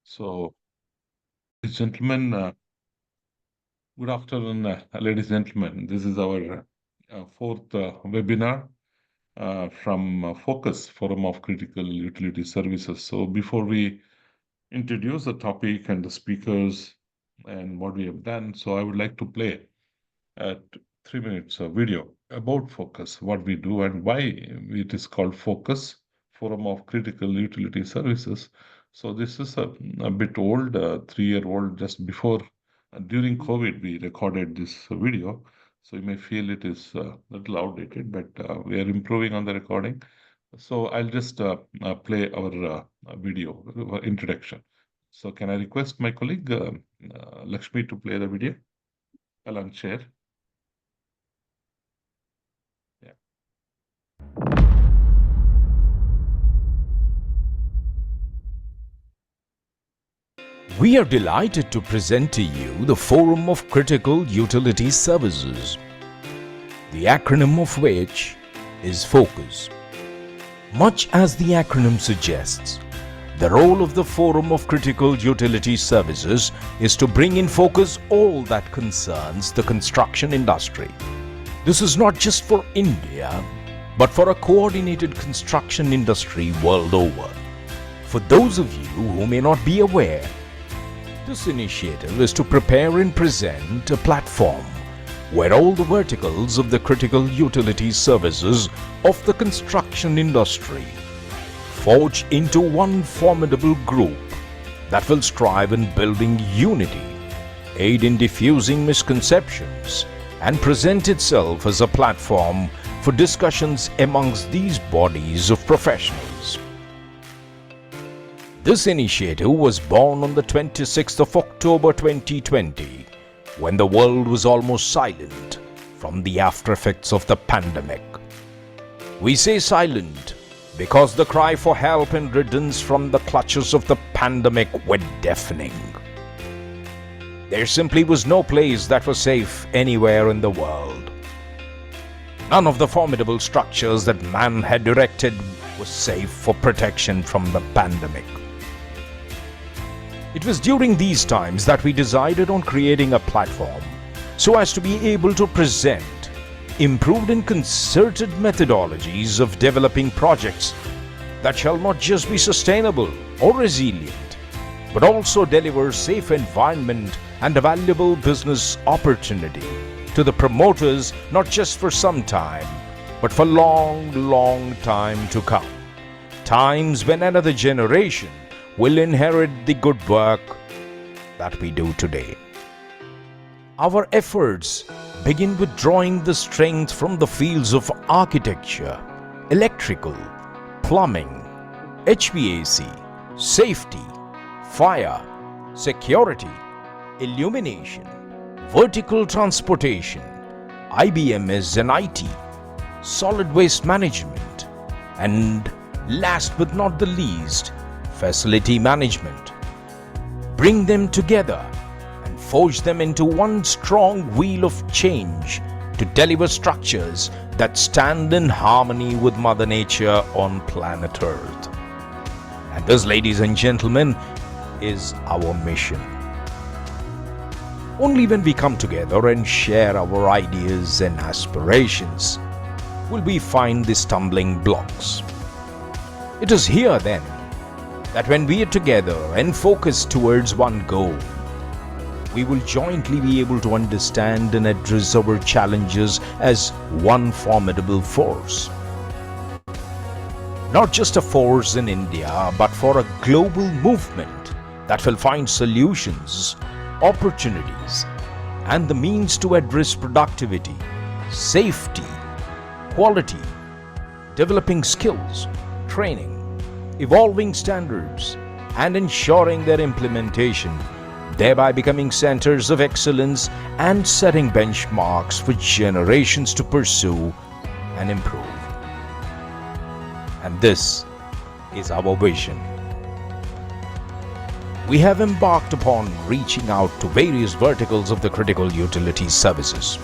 So, ladies and gentlemen, good afternoon, ladies and gentlemen. This is our fourth webinar from Focus Forum of Critical Utility Services. So, before we introduce the topic and the speakers and what we have done, so I would like to play a 3 minutes video about Focus, what we do, and why it is called Focus Forum of Critical Utility Services. So this is a bit old, 3 year old, just before, during COVID, we recorded this video. So you may feel it is a little outdated, but we are improving on the recording. So I'll just play our video introduction. So can I request my colleague Lakshmi to play the video? I'll unshare. Yeah. We are delighted to present to you the Forum of Critical Utility Services, the acronym of which is FOCUS. Much as the acronym suggests, the role of the Forum of Critical Utility Services is to bring in focus all that concerns the construction industry. This is not just for India, but for a coordinated construction industry world over. For those of you who may not be aware, this initiative is to prepare and present a platform where all the verticals of the critical utility services of the construction industry forge into one formidable group that will strive in building unity, aid in diffusing misconceptions, and present itself as a platform for discussions amongst these bodies of professionals. This initiative was born on the 26th of October 2020, when the world was almost silent from the after effects of the pandemic. We say silent because the cry for help and riddance from the clutches of the pandemic were deafening. There simply was no place that was safe anywhere in the world. None of the formidable structures that man had erected was safe for protection from the pandemic. It was during these times that we decided on creating a platform so as to be able to present improved and concerted methodologies of developing projects that shall not just be sustainable or resilient, but also deliver safe environment and a valuable business opportunity to the promoters, not just for some time, but for long time to come. Times when another generation will inherit the good work that we do today. Our efforts begin with drawing the strength from the fields of architecture, electrical, plumbing, HVAC, safety, fire, security, illumination, vertical transportation, IBMS and IT, solid waste management, and last but not the least, facility management. Bring them together and forge them into one strong wheel of change to deliver structures that stand in harmony with Mother Nature on planet Earth. And this, ladies and gentlemen, is our mission. Only when we come together and share our ideas and aspirations will we find the stumbling blocks. It is here then that when we are together and focused towards one goal, we will jointly be able to understand and address our challenges as one formidable force. Not just a force in India, but for a global movement that will find solutions, opportunities, and the means to address productivity, safety, quality, developing skills, training, evolving standards, and ensuring their implementation, thereby becoming centers of excellence and setting benchmarks for generations to pursue and improve. And this is our vision. We have embarked upon reaching out to various verticals of the critical utility services.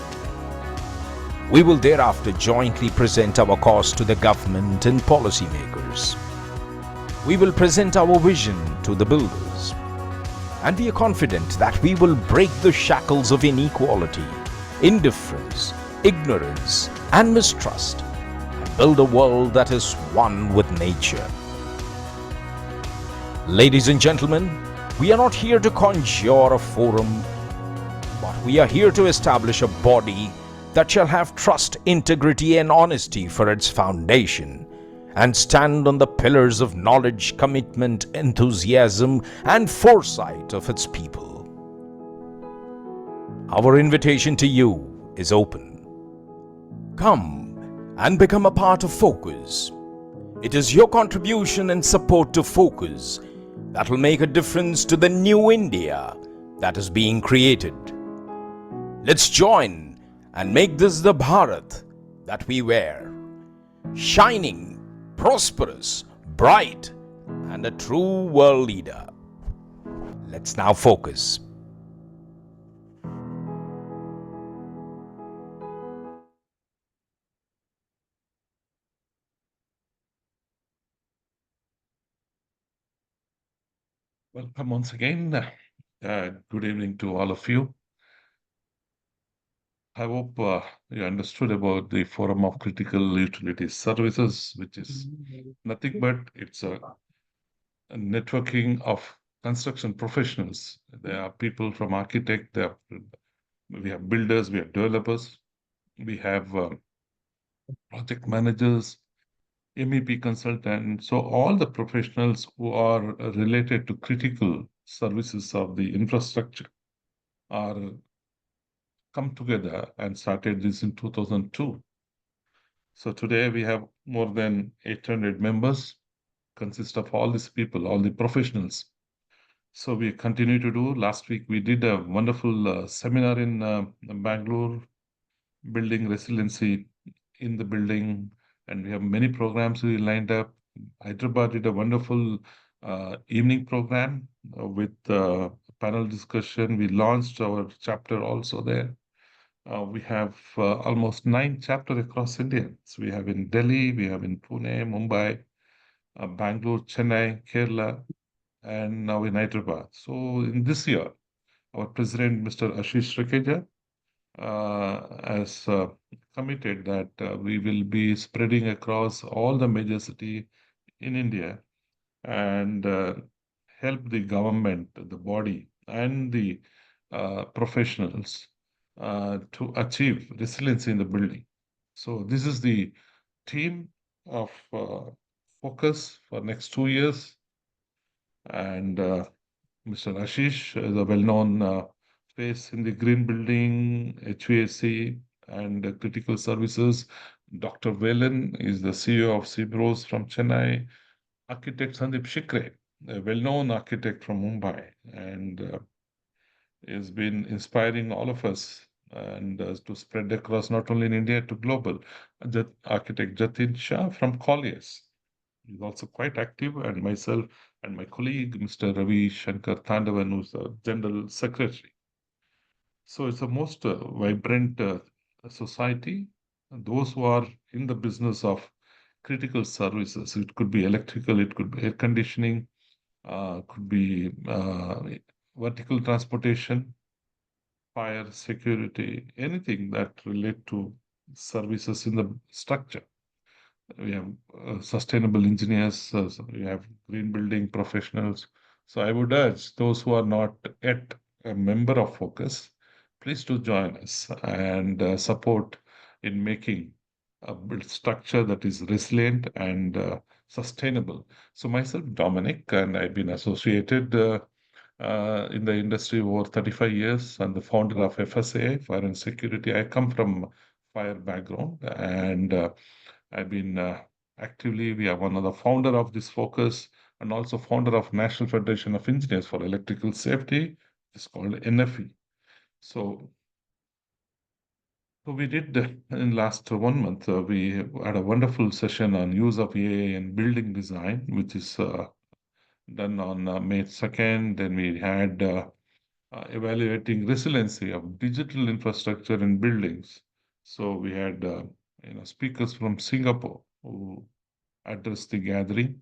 We will thereafter jointly present our cause to the government and policymakers. We will present our vision to the builders, And we are confident that we will break the shackles of inequality, indifference, ignorance, and mistrust, and build a world that is one with nature. Ladies and gentlemen, we are not here to conjure a forum, but we are here to establish a body that shall have trust, integrity, and honesty for its foundation, and stand on the pillars of knowledge, commitment, enthusiasm, and foresight of its people. Our invitation to you is open. Come and become a part of Focus. It is your contribution and support to Focus that will make a difference to the new India that is being created. Let's join and make this the Bharat that we wear, shining, prosperous, bright, and a true world leader. Let's now focus. Welcome once again. Good evening to all of you. I hope you understood about the Forum of Critical Utility Services, which is nothing but it's a networking of construction professionals. There are people from architect, we have builders, we have developers, we have project managers, MEP consultants. So all the professionals who are related to critical services of the infrastructure are come together and started this in 2002. So today we have more than 800 members, consist of all these people, all the professionals. So we continue to do. Last week we did a wonderful seminar in Bangalore, building resiliency in the building, and we have many programs we lined up. Hyderabad did a wonderful evening program with panel discussion. We launched our chapter also there. We have almost 9 chapters across India. So we have in Delhi, we have in Pune, Mumbai, Bangalore, Chennai, Kerala, and now in Hyderabad. So in this year, our president, Mr. Ashish Rakeja, has committed that we will be spreading across all the major cities in India and help the government, the body, and the professionals to achieve resilience in the building. So this is the theme of focus for next 2 years. And Mr. Ashish is a well-known face in the green building, HVAC, and critical services. Dr. Velen is the CEO of Cibros from Chennai. Architect Sandeep Shikre, a well-known architect from Mumbai, and has been inspiring all of us and to spread across not only in India to global. Architect Jatin Shah from Colliers is also quite active, and myself and my colleague, Mr. Ravi Shankar Thandavan, who's the General Secretary. So it's a most vibrant society. Those who are in the business of critical services, it could be electrical, it could be air conditioning, could be vertical transportation, fire, security, anything that relate to services in the structure. We have sustainable engineers, so we have green building professionals. So I would urge those who are not yet a member of Focus, please do join us and support in making a build structure that is resilient and sustainable. So myself, Dominic, and I've been associated in the industry over 35 years. I'm the founder of FSA, Fire and Security. I come from fire background, and I've been actively, we are one of the founder of this focus and also founder of National Federation of Engineers for Electrical Safety. It's called NFE. So, so we did in last 1 month, we had a wonderful session on use of AI in building design, which is done on May 2nd. Then we had evaluating resiliency of digital infrastructure in buildings. So we had speakers from Singapore who addressed the gathering.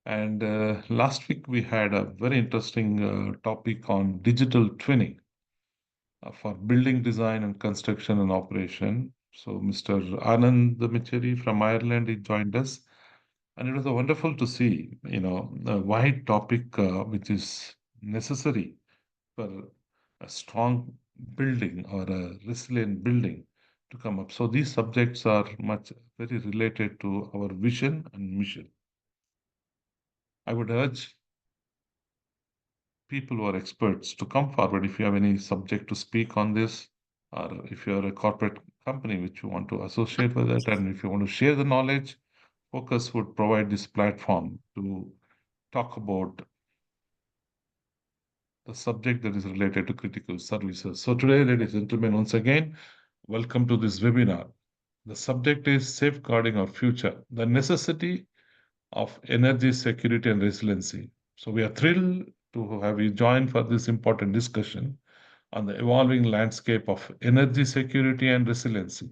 And last week we had a very interesting topic on digital twinning for building design and construction and operation. So Mr. Anand Micheri from Ireland, he joined us, and it was wonderful to see, a wide topic which is necessary for a strong building or a resilient building to come up. So these subjects are much very related to our vision and mission. I would urge people who are experts to come forward if you have any subject to speak on this, or if you're a corporate company which you want to associate with it, and if you want to share the knowledge, Focus would provide this platform to talk about the subject that is related to critical services. So today, ladies and gentlemen, once again, welcome to this webinar. The subject is safeguarding our future, the necessity of energy security and resiliency. So we are thrilled to have you join for this important discussion on the evolving landscape of energy security and resiliency.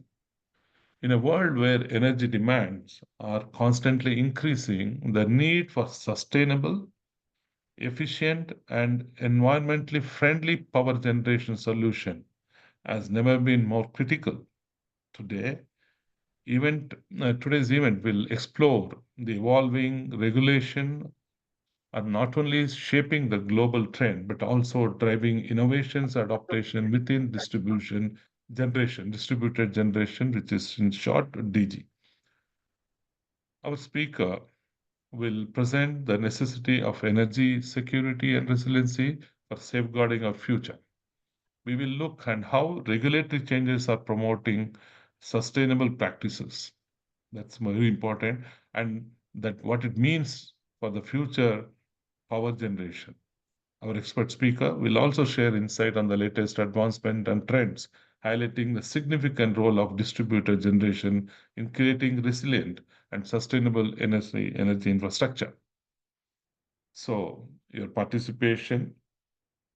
In a world where energy demands are constantly increasing, the need for sustainable, efficient, and environmentally friendly power generation solution has never been more critical. Today, today's event will explore the evolving regulation are not only shaping the global trend, but also driving innovations adaptation within distributed generation, which is in short DG. Our speaker will present the necessity of energy security and resiliency for safeguarding our future. We will look at how regulatory changes are promoting sustainable practices. That's very important, and that what it means for the future power generation. Our expert speaker will also share insight on the latest advancement and trends, highlighting the significant role of distributed generation in creating resilient and sustainable energy infrastructure. So, your participation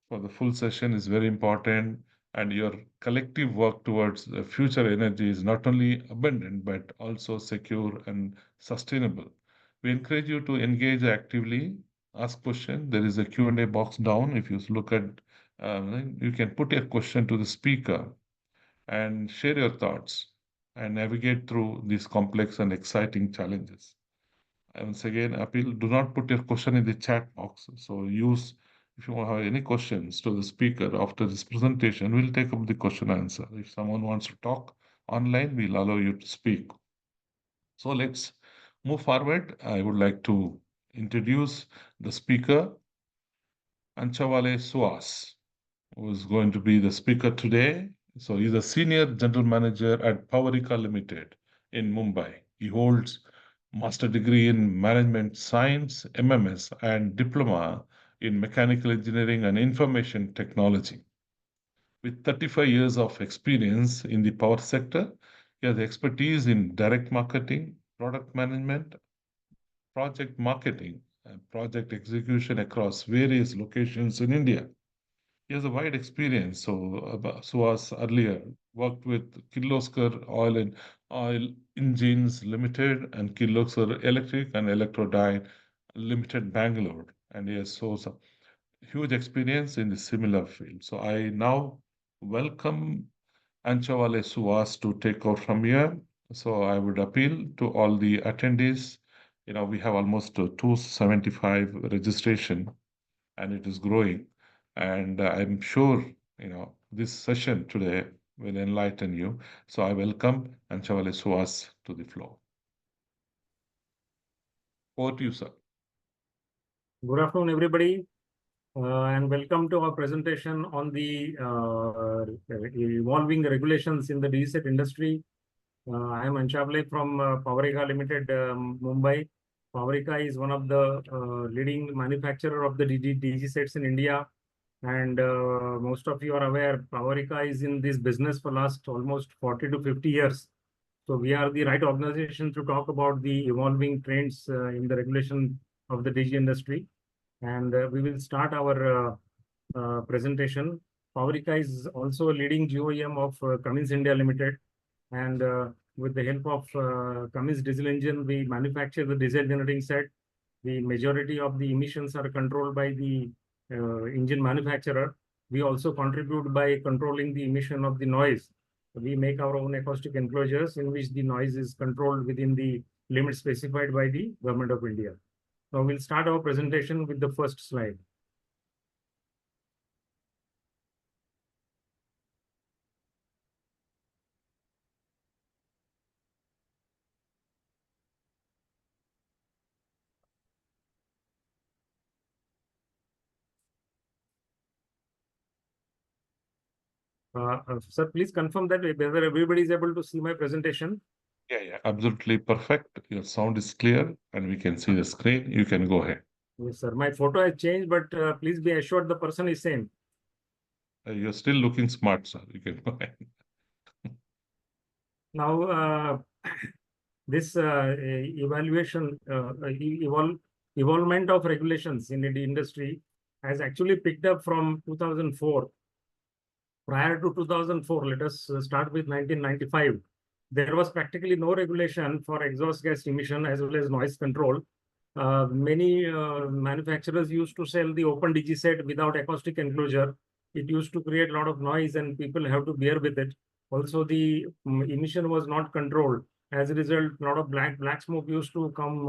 for the full session is very important, and your collective work towards the future energy is not only abundant but also secure and sustainable. We encourage you to engage actively, ask questions. There is a Q&A box down. If you look at, you can put your question to the speaker and share your thoughts and navigate through these complex and exciting challenges. Once again, appeal, do not put your question in the chat box. So use, if you have any questions to the speaker after this presentation, we'll take up the question and answer. If someone wants to talk online, we'll allow you to speak. So let's move forward. I would like to introduce the speaker, Anchawale Suas, who is going to be the speaker today. So he's a senior general manager at Powerica Limited in Mumbai. He holds master degree in management science, MMS, and diploma in mechanical engineering and information technology. With 35 years of experience in the power sector, he has expertise in direct marketing, product management, project marketing, and project execution across various locations in India. He has a wide experience. So, Suhas earlier worked with Kirloskar Oil Engines Limited and Kirloskar Electric and Electrodyne Limited, Bangalore. And he has so some huge experience in the similar field. So, I now welcome Anchawale Suhas to take over from here. So, I would appeal to all the attendees. We have almost 275 registration, and it is growing. And I'm sure, this session today will enlighten you. So I welcome Anchawale Suhas to the floor. Over to you, sir. Good afternoon, everybody, and welcome to our presentation on the evolving regulations in the DG industry. I am Anchawale from Powerica Limited, Mumbai. Powerica is one of the leading manufacturer of the DG sets in India. And most of you are aware, Powerica is in this business for last almost 40 to 50 years. So we are the right organization to talk about the evolving trends in the regulation of the DG industry. And we will start our presentation. Powerica is also a leading GOEM of Cummins India Limited. And with the help of Cummins diesel engine, we manufacture the diesel generating set. the majority of the emissions are controlled by the engine manufacturer. We also contribute by controlling the emission of the noise. We make our own acoustic enclosures in which the noise is controlled within the limits specified by the Government of India. Now we'll start our presentation with the first slide. Sir, please confirm that whether everybody is able to see my presentation. Yeah, absolutely perfect. Your sound is clear and we can see the screen. You can go ahead. Yes, sir. My photo has changed, but please be assured the person is same. You're still looking smart, sir. You can go ahead. Now, this evolvement of regulations in the industry has actually picked up from 2004. Prior to 2004, let us start with 1995. There was practically no regulation for exhaust gas emission as well as noise control. Many manufacturers used to sell the open DG set without acoustic enclosure. It used to create a lot of noise and people have to bear with it. Also, the emission was not controlled. As a result, a lot of black smoke used to come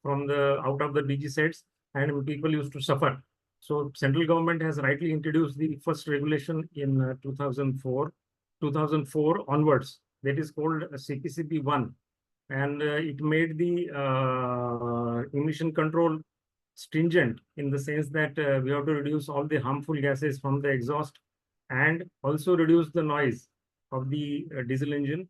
from the out of the DG sets and people used to suffer. So central government has rightly introduced the first regulation in 2004 onwards. That is called CPCB 1. And it made the emission control stringent in the sense that we have to reduce all the harmful gases from the exhaust and also reduce the noise of the diesel engine.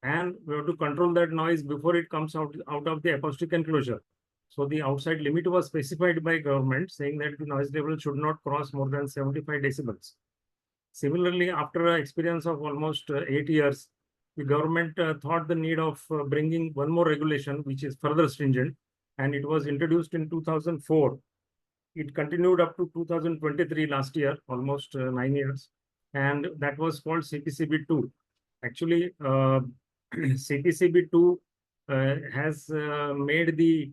And we have to control that noise before it comes out of the acoustic enclosure. So the outside limit was specified by government saying that the noise level should not cross more than 75 decibels. Similarly, after an experience of almost 8 years, the government thought the need of bringing one more regulation, which is further stringent, and it was introduced in 2004. It continued up to 2023 last year, almost 9 years, and that was called CPCB 2. Actually, CPCB 2 has made the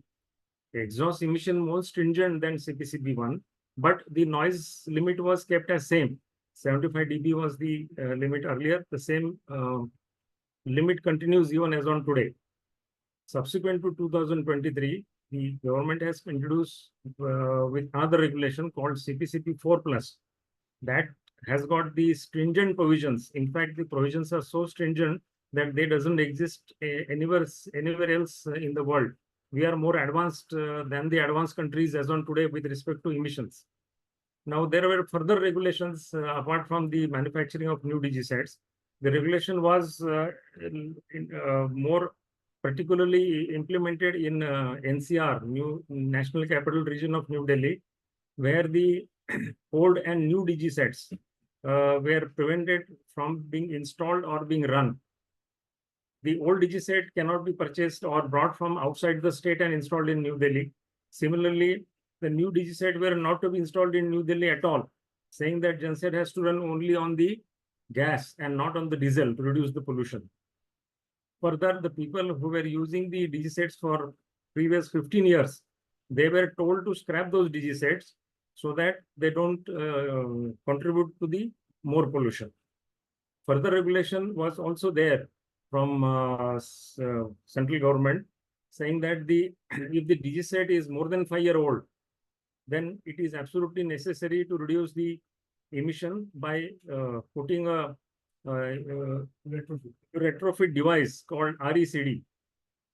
exhaust emission more stringent than CPCB 1, but the noise limit was kept as same. 75 dB was the limit earlier. The same limit continues even as on today. Subsequent to 2023, the government has introduced with another regulation called CPCB 4 plus. That has got the stringent provisions. In fact, the provisions are so stringent that they doesn't exist anywhere else in the world. We are more advanced than the advanced countries as on today with respect to emissions. Now, there were further regulations apart from the manufacturing of new DG sets. The regulation was more particularly implemented in NCR, New National Capital Region of New Delhi, where the old and new DG sets were prevented from being installed or being run. The old DG set cannot be purchased or brought from outside the state and installed in New Delhi. Similarly, the new DG set were not to be installed in New Delhi at all, saying that genset has to run only on the gas and not on the diesel to reduce the pollution. Further, the people who were using the DG sets for previous 15 years, they were told to scrap those DG sets so that they don't contribute to the more pollution. Further regulation was also there from central government saying that if the DG set is more than 5-year-old, then it is absolutely necessary to reduce the emission by putting a retrofit device called RECD.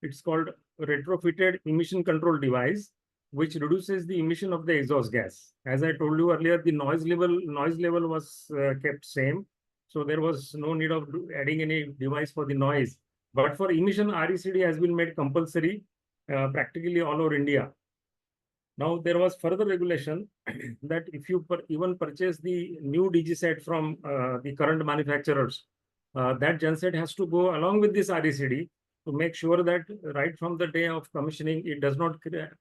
It's called retrofitted emission control device, which reduces the emission of the exhaust gas. As I told you earlier, the noise level was kept same. So there was no need of adding any device for the noise. But for emission, RECD has been made compulsory practically all over India. Now, there was further regulation that if you even purchase the new DG set from the current manufacturers, that genset has to go along with this RECD to make sure that right from the day of commissioning, it does not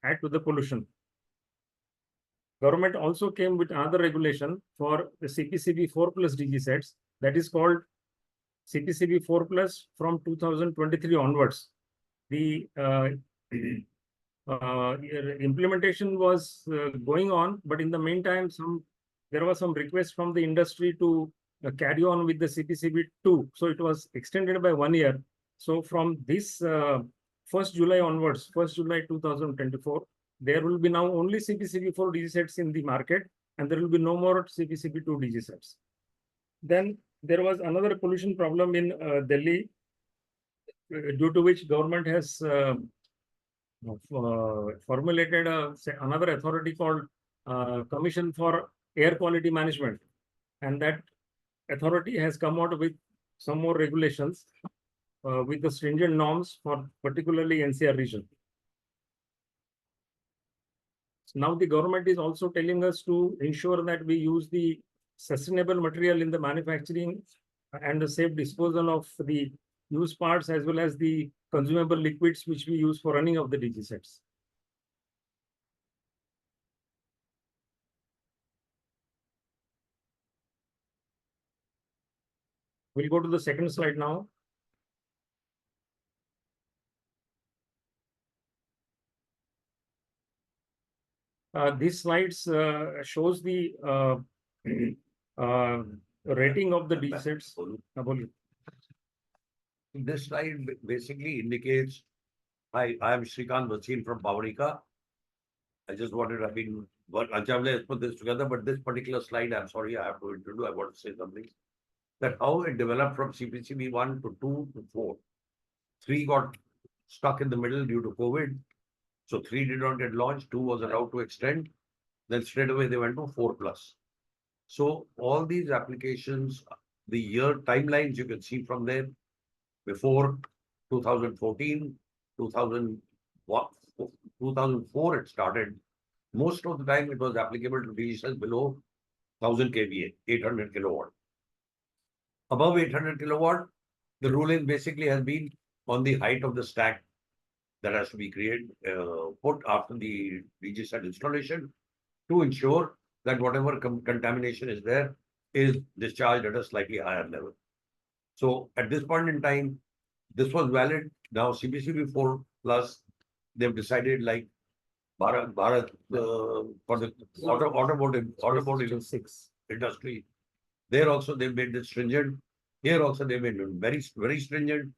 add to the pollution. Government also came with another regulation for the CPCB 4 plus DG sets, that is called CPCB 4 plus from 2023 onwards. The implementation was going on, but in the meantime, there was some request from the industry to carry on with the CPCB 2. So it was extended by 1 year. So from this 1st July onwards, 1st July 2024, there will be now only CPCB 4 DG sets in the market, and there will be no more CPCB 2 DG sets. Then there was another pollution problem in Delhi, due to which government has formulated another authority called Commission for Air Quality Management, and that authority has come out with some more regulations with the stringent norms for particularly NCR region. Now the government is also telling us to ensure that we use the sustainable material in the manufacturing and the safe disposal of the used parts as well as the consumable liquids which we use for running of the DG sets. We'll go to the second slide now. This slides shows the rating of the DG sets. This slide basically indicates, I am Shrikant Vasil from Pavarika. I just wanted, Anchavle has put this together, but this particular slide, I'm sorry, I have to introduce, I want to say something. That how it developed from CPCB 1 to 2 to 4. 3 got stuck in the middle due to COVID. So 3 did not get launched, 2 was allowed to extend. Then straight away they went to 4 plus. So all these applications, the year timelines you can see from there, before 2014, 2004 it started. Most of the time it was applicable to DG cells below 1000 kVA, 800 kilowatt. Above 800 kilowatt, the ruling basically has been on the height of the stack that has to be put after the DG set installation to ensure that whatever contamination is there is discharged at a slightly higher level. So at this point in time, this was valid. Now CPCB 4 plus, they've decided like Bharat for the automotive 6 industry. There also they made it stringent. Here also they made it very, very stringent,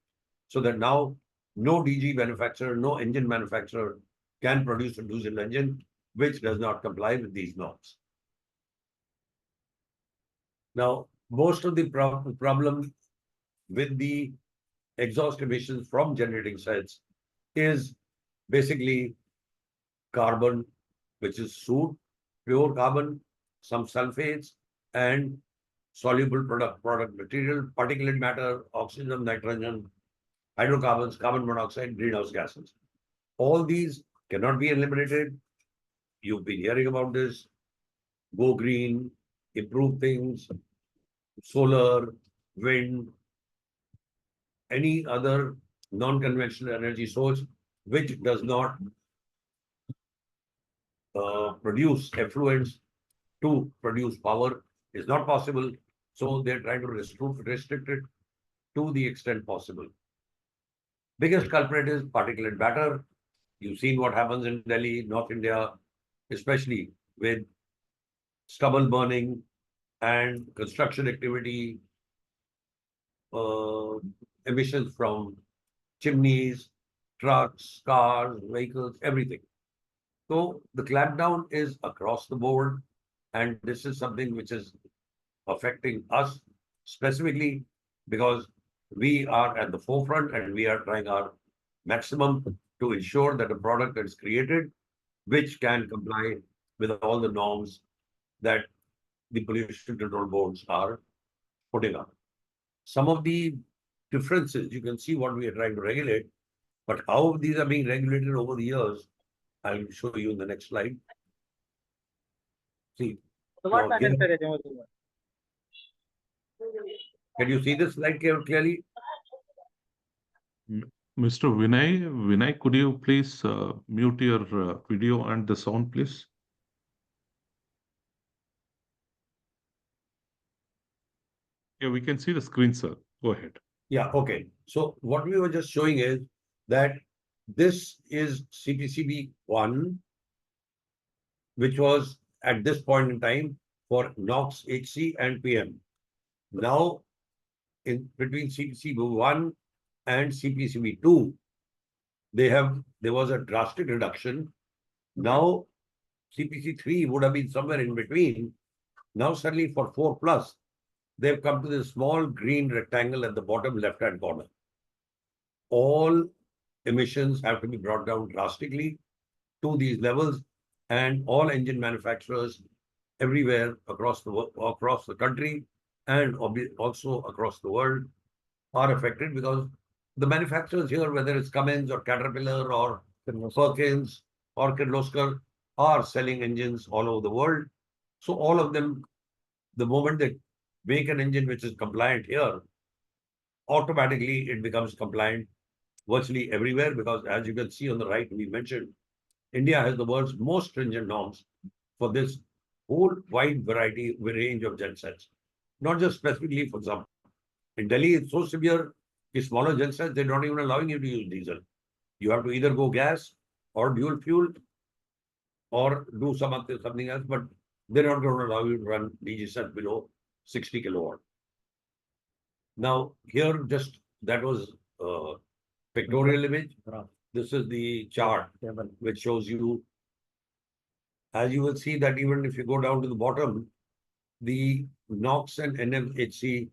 so that now no DG manufacturer, no engine manufacturer can produce a diesel engine which does not comply with these norms. Now, most of the problem with the exhaust emissions from generating sets is basically carbon, which is soot, pure carbon, some sulfates, and soluble product material, particulate matter, oxygen, nitrogen, hydrocarbons, carbon monoxide, greenhouse gases. All these cannot be eliminated. You've been hearing about this. Go green, improve things, solar, wind, any other non-conventional energy source which does not produce effluents to produce power is not possible. So they're trying to restrict it to the extent possible. Biggest culprit is particulate matter. You've seen what happens in Delhi, North India, especially with stubble burning and construction activity, emissions from chimneys, trucks, cars, vehicles, everything. So the clampdown is across the board, and this is something which is affecting us specifically because we are at the forefront and we are trying our maximum to ensure that a product that is created which can comply with all the norms that the pollution control boards are putting up. Some of the differences, you can see what we are trying to regulate, but how these are being regulated over the years, I'll show you in the next slide. See, now here, can you see this slide clearly? Mr. Vinay, could you please mute your video and the sound, please? Yeah, we can see the screen, sir. Go ahead. Yeah, okay. So what we were just showing is that This is CPCB 1, which was at this point in time for NOx, HC, and PM. Now, in between CPCB 1 and CPCB 2, there was a drastic reduction. Now, CPC 3 would have been somewhere in between. Now, suddenly for 4 plus, they've come to this small green rectangle at the bottom left-hand corner. All emissions have to be brought down drastically to these levels, and all engine manufacturers everywhere across the country and also across the world are affected, because the manufacturers here, whether it's Cummins or Caterpillar or Perkins or Kirloskar, are selling engines all over the world. So all of them, the moment they make an engine which is compliant here, automatically it becomes compliant virtually everywhere, because as you can see on the right, we mentioned India has the world's most stringent norms for this whole wide variety range of gensets. Not just specifically, for example, in Delhi, it's so severe, smaller gensets, they're not even allowing you to use diesel. You have to either go gas or dual fuel or do something else, but they're not going to allow you to run DG sets below 60 kilowatt. Now, here, just that was a pictorial image. This is the chart which shows you, as you will see, that even if you go down to the bottom, the NOx and NMHC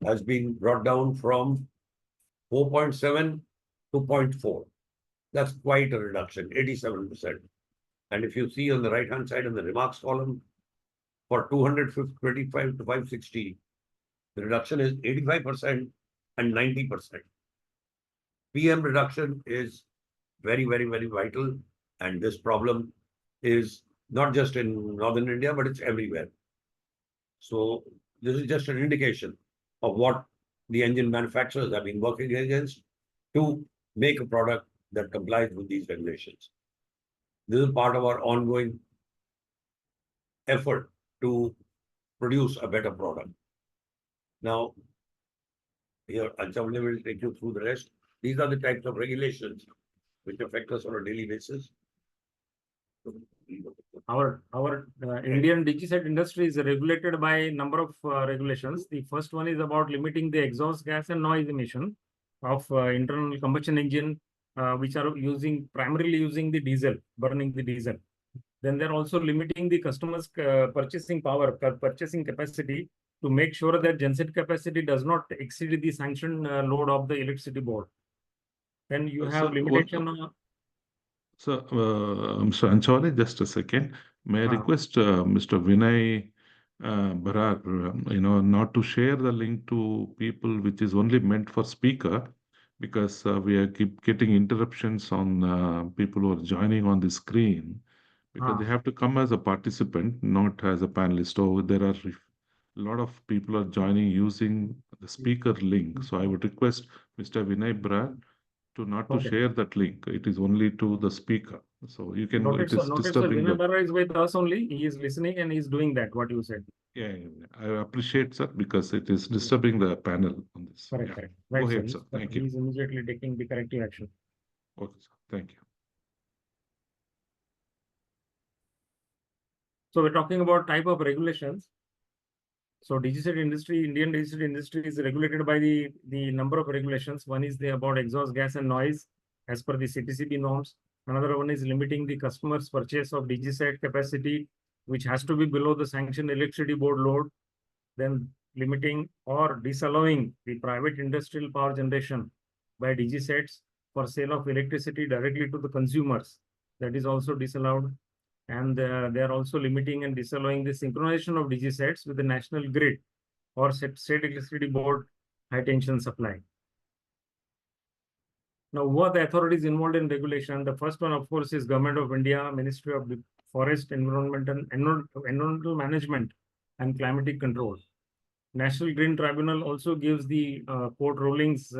has been brought down from 4.7 to 0.4. That's quite a reduction, 87%. And if you see on the right-hand side in the remarks column, for 225 to 560, the reduction is 85% and 90%. PM reduction is very, very, very vital. And this problem is not just in Northern India, but it's everywhere. So this is just an indication of what the engine manufacturers have been working against to make a product that complies with these regulations. This is part of our ongoing effort to produce a better product. Now, here, Anchavli will take you through the rest. These are the types of regulations which affect us on a daily basis. Our Indian DG set industry is regulated by a number of regulations. The first one is about limiting the exhaust gas and noise emission of internal combustion engine, which are primarily using the diesel, burning the diesel. Then they're also limiting the customers' purchasing capacity to make sure that genset capacity does not exceed the sanctioned load of the electricity board. Then you have limitation on. So, Mr. Anchawale, just a second. May I request Mr. Vinay Barar, not to share the link to people which is only meant for speaker, because we keep getting interruptions on people who are joining on the screen, because they have to come as a participant, not as a panelist. So there are a lot of people are joining using the speaker link. So I would request Mr. Vinay Barar to not to share that link. It is only to the speaker. So you can, it is disturbing. Vinay Barar is with us only. He is listening and he's doing that, what you said. Yeah, I appreciate, sir, because it is disturbing the panel on this. Correct. Right, go ahead, sir. Thank you. He's immediately taking the corrective action. Okay, sir. Thank you. So we're talking about type of regulations. So Indian DG set industry is regulated by the number of regulations. One is about exhaust gas and noise as per the CPCB norms. Another one is limiting the customer's purchase of DG set capacity, which has to be below the sanctioned electricity board load. Then limiting or disallowing the private industrial power generation by DG sets for sale of electricity directly to the consumers. That is also disallowed. And they are also limiting and disallowing the synchronization of DG sets with the national grid or state electricity board high tension supply. Now, who are the authorities involved in regulation? The first one, of course, is Government of India, Ministry of the Forest, Environmental Management and Climatic Control. National Green Tribunal also gives the court rulings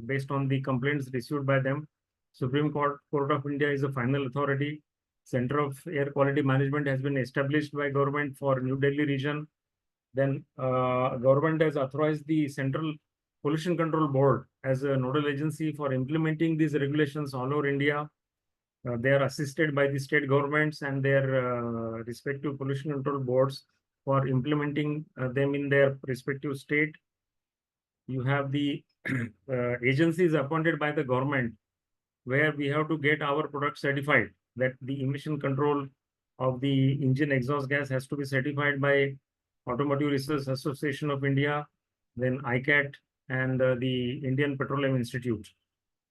based on the complaints received by them. Supreme Court of India is the final authority. Center of Air Quality Management has been established by government for New Delhi region. Then government has authorized the Central Pollution Control Board as a nodal agency for implementing these regulations all over India. They are assisted by the state governments and their respective pollution control boards for implementing them in their respective state. You have the agencies appointed by the government where we have to get our product certified, that the emission control of the engine exhaust gas has to be certified by Automotive Research Association of India, then ICAT, and the Indian Petroleum Institute.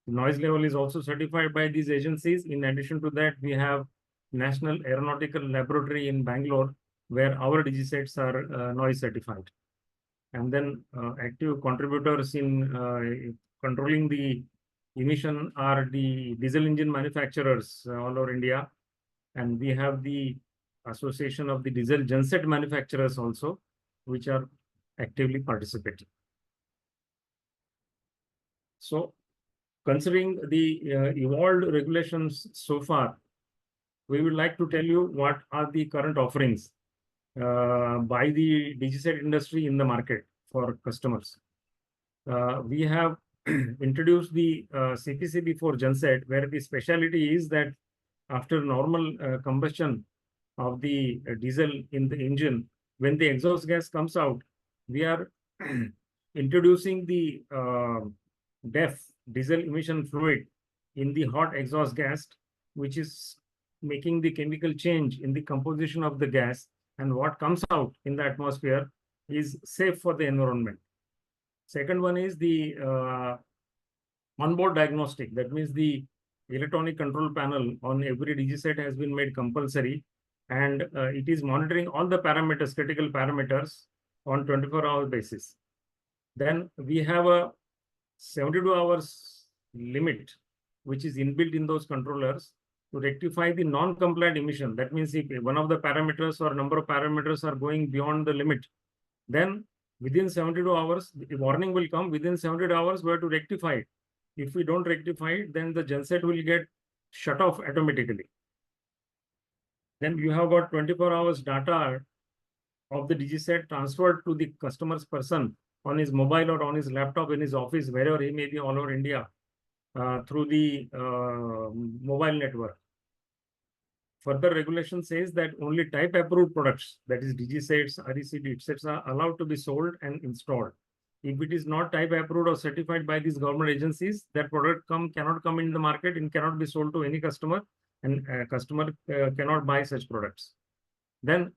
The noise level is also certified by these agencies. In addition to that, we have National Aeronautical Laboratory in Bangalore, where our DG sets are noise certified. And then active contributors in controlling the emission are the diesel engine manufacturers all over India. And we have the Association of the Diesel Genset Manufacturers also, which are actively participating. So, considering the evolved regulations so far, we would like to tell you what are the current offerings by the DG-set industry in the market for customers. We have introduced the CPCB4 genset, where the specialty is that after normal combustion of the diesel in the engine, when the exhaust gas comes out, we are introducing the DEF, diesel emission fluid, in the hot exhaust gas, which is making the chemical change in the composition of the gas, and what comes out in the atmosphere is safe for the environment. Second one is the onboard diagnostic. That means the electronic control panel on every DG-set has been made compulsory, and it is monitoring all the parameters, critical parameters, on 24-hour basis. Then we have a 72 hours limit, which is inbuilt in those controllers to rectify the non-compliant emission. That means if one of the parameters or number of parameters are going beyond the limit, then within 72 hours, the warning will come. Within 72 hours, we have to rectify it. If we don't rectify it, then the genset will get shut off automatically. Then you have got 24 hours data of the DG-set transferred to the customer's person on his mobile or on his laptop in his office, wherever he may be all over India, through the mobile network. Further regulation says that only type approved products, that is DG-sets, RECD, etc., are allowed to be sold and installed. If it is not type approved or certified by these government agencies, that product cannot come in the market and cannot be sold to any customer, and customer cannot buy such products. Then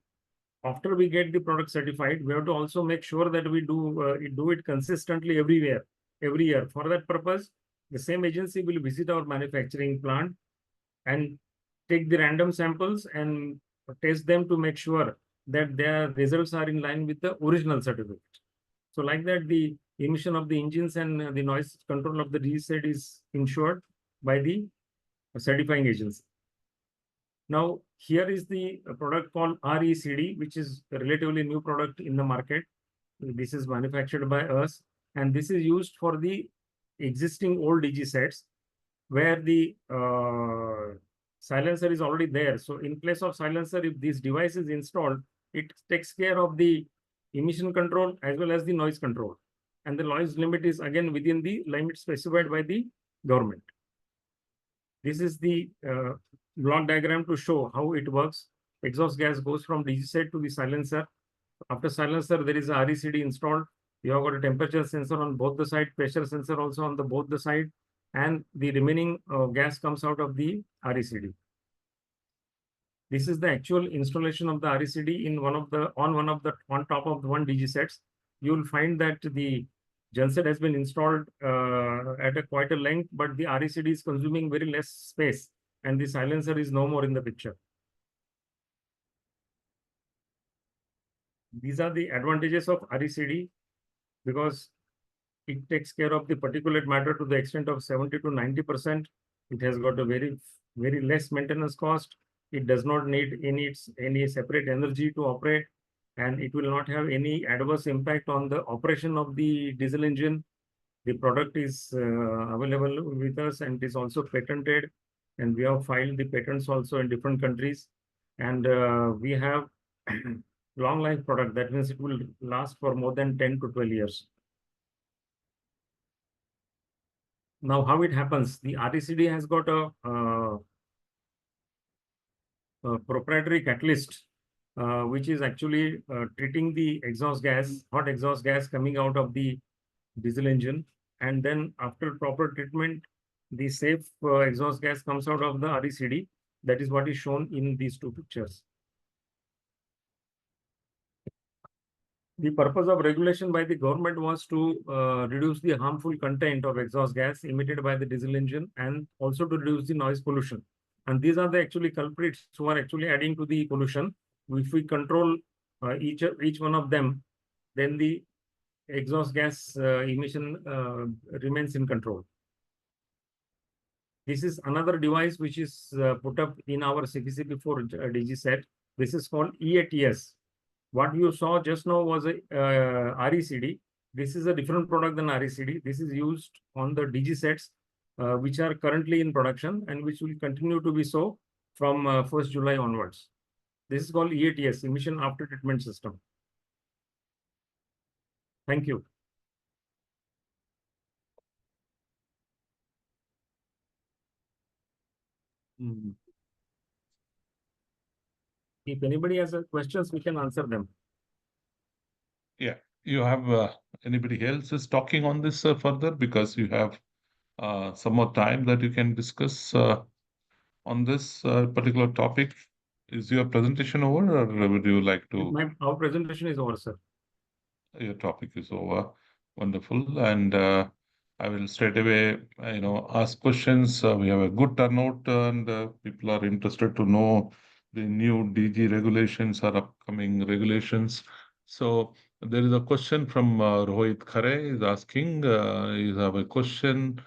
after we get the product certified, we have to also make sure that we do it consistently every year. For that purpose, the same agency will visit our manufacturing plant and take the random samples and test them to make sure that their results are in line with the original certificate. So like that, the emission of the engines and the noise control of the DG-set is ensured by the certifying agency. Now, here is the product called RECD, which is a relatively new product in the market. This is manufactured by us, and this is used for the existing old DG-sets where the silencer is already there. So in place of silencer, if this device is installed, it takes care of the emission control as well as the noise control. And the noise limit is again within the limit specified by the government. This is the block diagram to show how it works. Exhaust gas goes from DG-set to the silencer. After silencer, there is a RECD installed. You have got a temperature sensor on both the side, pressure sensor also on both the side, and the remaining gas comes out of the RECD. This is the actual installation of the RECD on top of one DG-sets. You will find that the genset has been installed at quite a length, but the RECD is consuming very less space, and the silencer is no more in the picture. These are the advantages of RECD, because it takes care of the particulate matter to the extent of 70 to 90%. It has got a very less maintenance cost. It does not need any separate energy to operate, and it will not have any adverse impact on the operation of the diesel engine. The product is available with us and is also patented, and we have filed the patents also in different countries. And we have long life product. That means it will last for more than 10 to 12 years. Now, how it happens? The RECD has got a proprietary catalyst, which is actually treating the exhaust gas, hot exhaust gas coming out of the diesel engine, and then after proper treatment, the safe exhaust gas comes out of the RECD. That is what is shown in these two pictures. The purpose of regulation by the government was to reduce the harmful content of exhaust gas emitted by the diesel engine and also to reduce the noise pollution. And these are the actually culprits who are actually adding to the pollution. If we control each one of them, then the exhaust gas emission remains in control. This is another device which is put up in our CPCB4 DG set. This is called EATS. What you saw just now was a RECD. This is a different product than RECD. This is used on the DG sets, which are currently in production and which will continue to be so from 1st July onwards. This is called EATS, Emission After Treatment System. Thank you. If anybody has questions, we can answer them. Yeah, you have anybody else is talking on this further, because you have some more time that you can discuss on this particular topic. Is your presentation over, or would you like to? Our presentation is over, sir. Your topic is over. Wonderful. And I will straight away, ask questions. We have a good turnout, and people are interested to know the new DG regulations or upcoming regulations. So there is a question from Rohit Khare is asking, is have a question.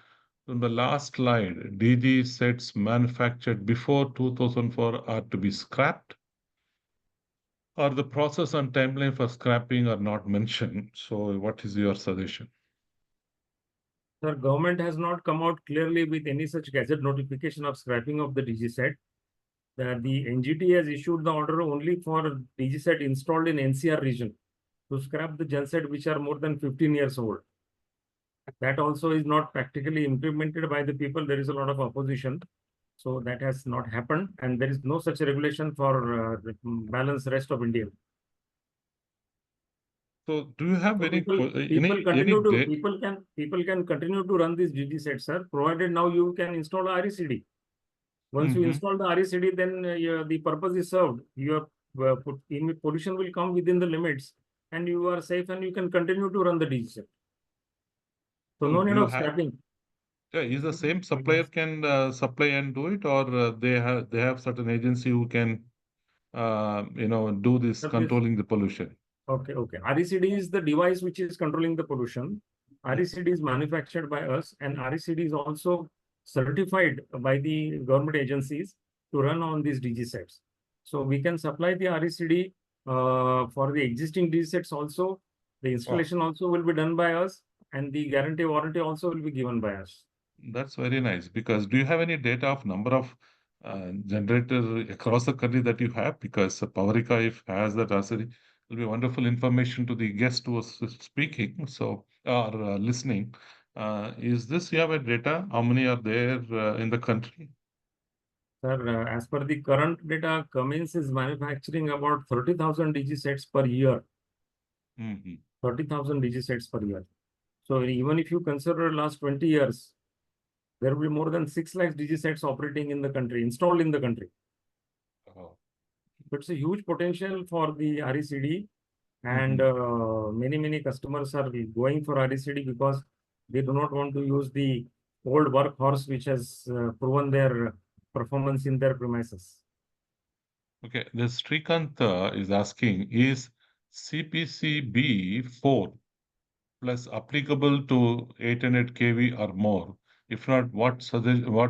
In the last slide, DG sets manufactured before 2004 are to be scrapped, or the process and timeline for scrapping are not mentioned. So what is your suggestion? Sir, government has not come out clearly with any such gazette notification of scrapping of the DG set. The NGT has issued the order only for DG set installed in NCR region to scrap the genset which are more than 15 years old. That also is not practically implemented by the people. There is a lot of opposition. So that has not happened, and there is no such regulation for the balance rest of India. So do you have So any people can continue to run this DG set, sir, provided now you can install RECD. Once you install the RECD, then the purpose is served. Your pollution will come within the limits, and you are safe, and you can continue to run the DG set. So no need of scrapping. Yeah, is the same supplier can supply and do it, or they have certain agency who can do this controlling the pollution? Okay. RECD is the device which is controlling the pollution. RECD is manufactured by us, and RECD is also certified by the government agencies to run on these DG sets. So we can supply the RECD for the existing DG sets also. The installation also will be done by us, and the guarantee warranty also will be given by us. That's very nice. Because do you have any data of number of generators across the country that you have? Because Powerica, if has that RECD, will be wonderful information to the guest who was speaking, so or listening. Is this you have a data? How many are there in the country? Sir, as per the current data, Cummins is manufacturing about 30,000 DG sets per year. 30,000 DG sets per year. So even if you consider last 20 years, there will be more than 6 lakhs DG sets operating in the country, installed in the country. It's a huge potential for the RECD, and many customers are going for RECD because they do not want to use the old workhorse which has proven their performance in their premises. Okay, this Srikanth is asking, is CPCB 4 plus applicable to 800 kV or more? If not, what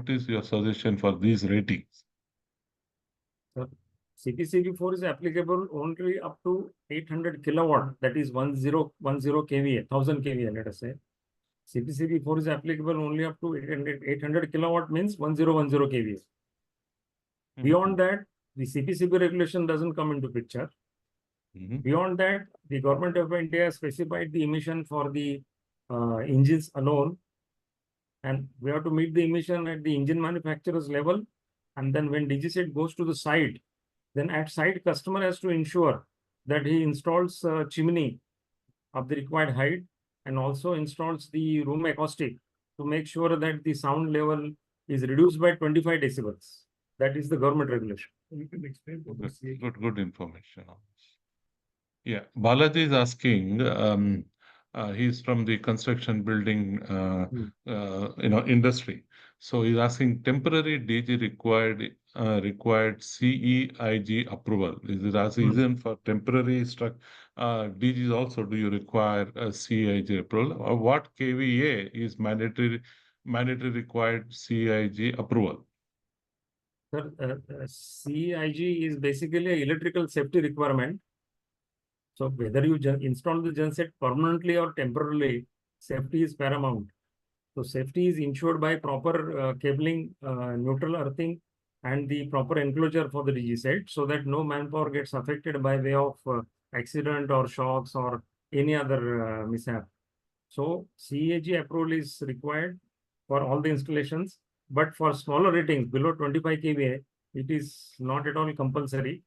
is your suggestion for these ratings? So, CPCB4 is applicable only up to 800 kilowatt, that is 1010 kVA, 1000 kVA, let us say. CPCB4 is applicable only up to 800 kilowatt, means 1010 kVA. Beyond that, the CPCB regulation doesn't come into picture. Beyond that, the government of India specified the emission for the engines alone, And we have to meet the emission at the engine manufacturer's level. And then when DG set goes to the site, then at site customer has to ensure that he installs a chimney of the required height and also installs the room acoustic to make sure that the sound level is reduced by 25 decibels. That is the government regulation. You can explain what the CAG. Good information on this. Yeah, Balaji is asking, he's from the construction building, industry. So he's asking temporary DG required CEIG approval. Is it as reason for temporary DGs also? Do you require a CEIG approval, or what KVA is mandatory required CEIG approval? Sir, CEIG is basically an electrical safety requirement. So whether you install the genset permanently or temporarily, safety is paramount. So safety is ensured by proper cabling, neutral earthing, and the proper enclosure for the DG set, so that no manpower gets affected by way of accident or shocks or any other mishap. So CEG approval is required for all the installations, but for smaller ratings below 25 kVA, it is not at all compulsory.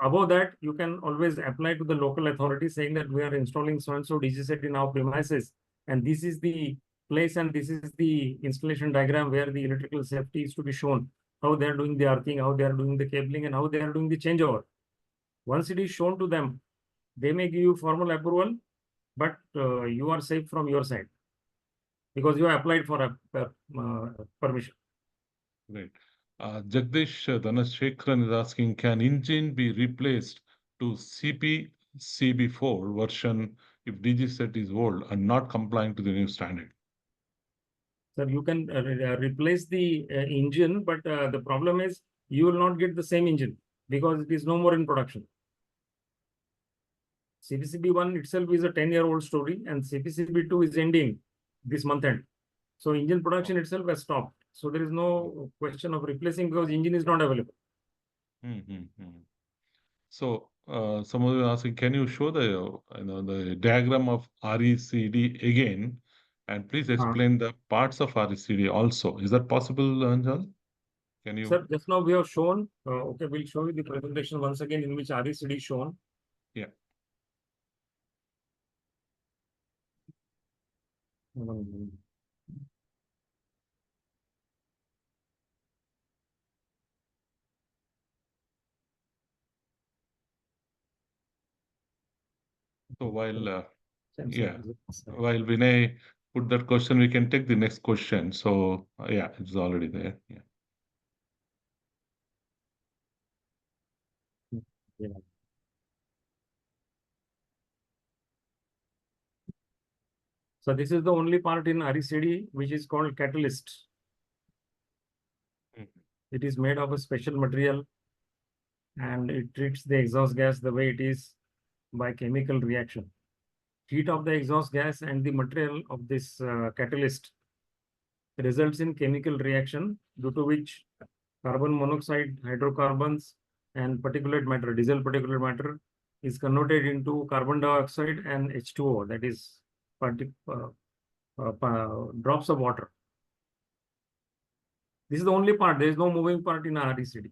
Above that, you can always apply to the local authority saying that we are installing so and so DG set in our premises, and this is the place and this is the installation diagram where the electrical safety is to be shown, how they are doing the earthing, how they are doing the cabling, and how they are doing the changeover. Once it is shown to them, they may give you formal approval, but you are safe from your side because you have applied for a permission. Right. Jagdish Dhanashekharan is asking, can engine be replaced to CB4 version if DG set is old and not complying to the new standard? Sir, you can replace the engine, but the problem is you will not get the same engine because it is no more in production. CPCB1 itself is a 10-year-old story, and CPCB2 is ending this month end. So engine production itself has stopped. So there is no question of replacing because engine is not available. So someone is asking, can you show the diagram of RECD again, and please explain the parts of RECD also? Is that possible, Anjal? Can you? Sir, just now we have shown. Okay, we'll show you the presentation once again in which RECD is shown. Yeah. So while Vinay put that question, we can take the next question. So yeah, it's already there. Yeah. Yeah. So this is the only part in RECD which is called catalyst. It is made of a special material and it treats the exhaust gas the way it is by chemical reaction. Heat of the exhaust gas and the material of this catalyst results in chemical reaction, due to which carbon monoxide, hydrocarbons, and particulate matter, diesel particulate matter, is converted into carbon dioxide and H2O, that is drops of water. This is the only part. There is no moving part in RECD.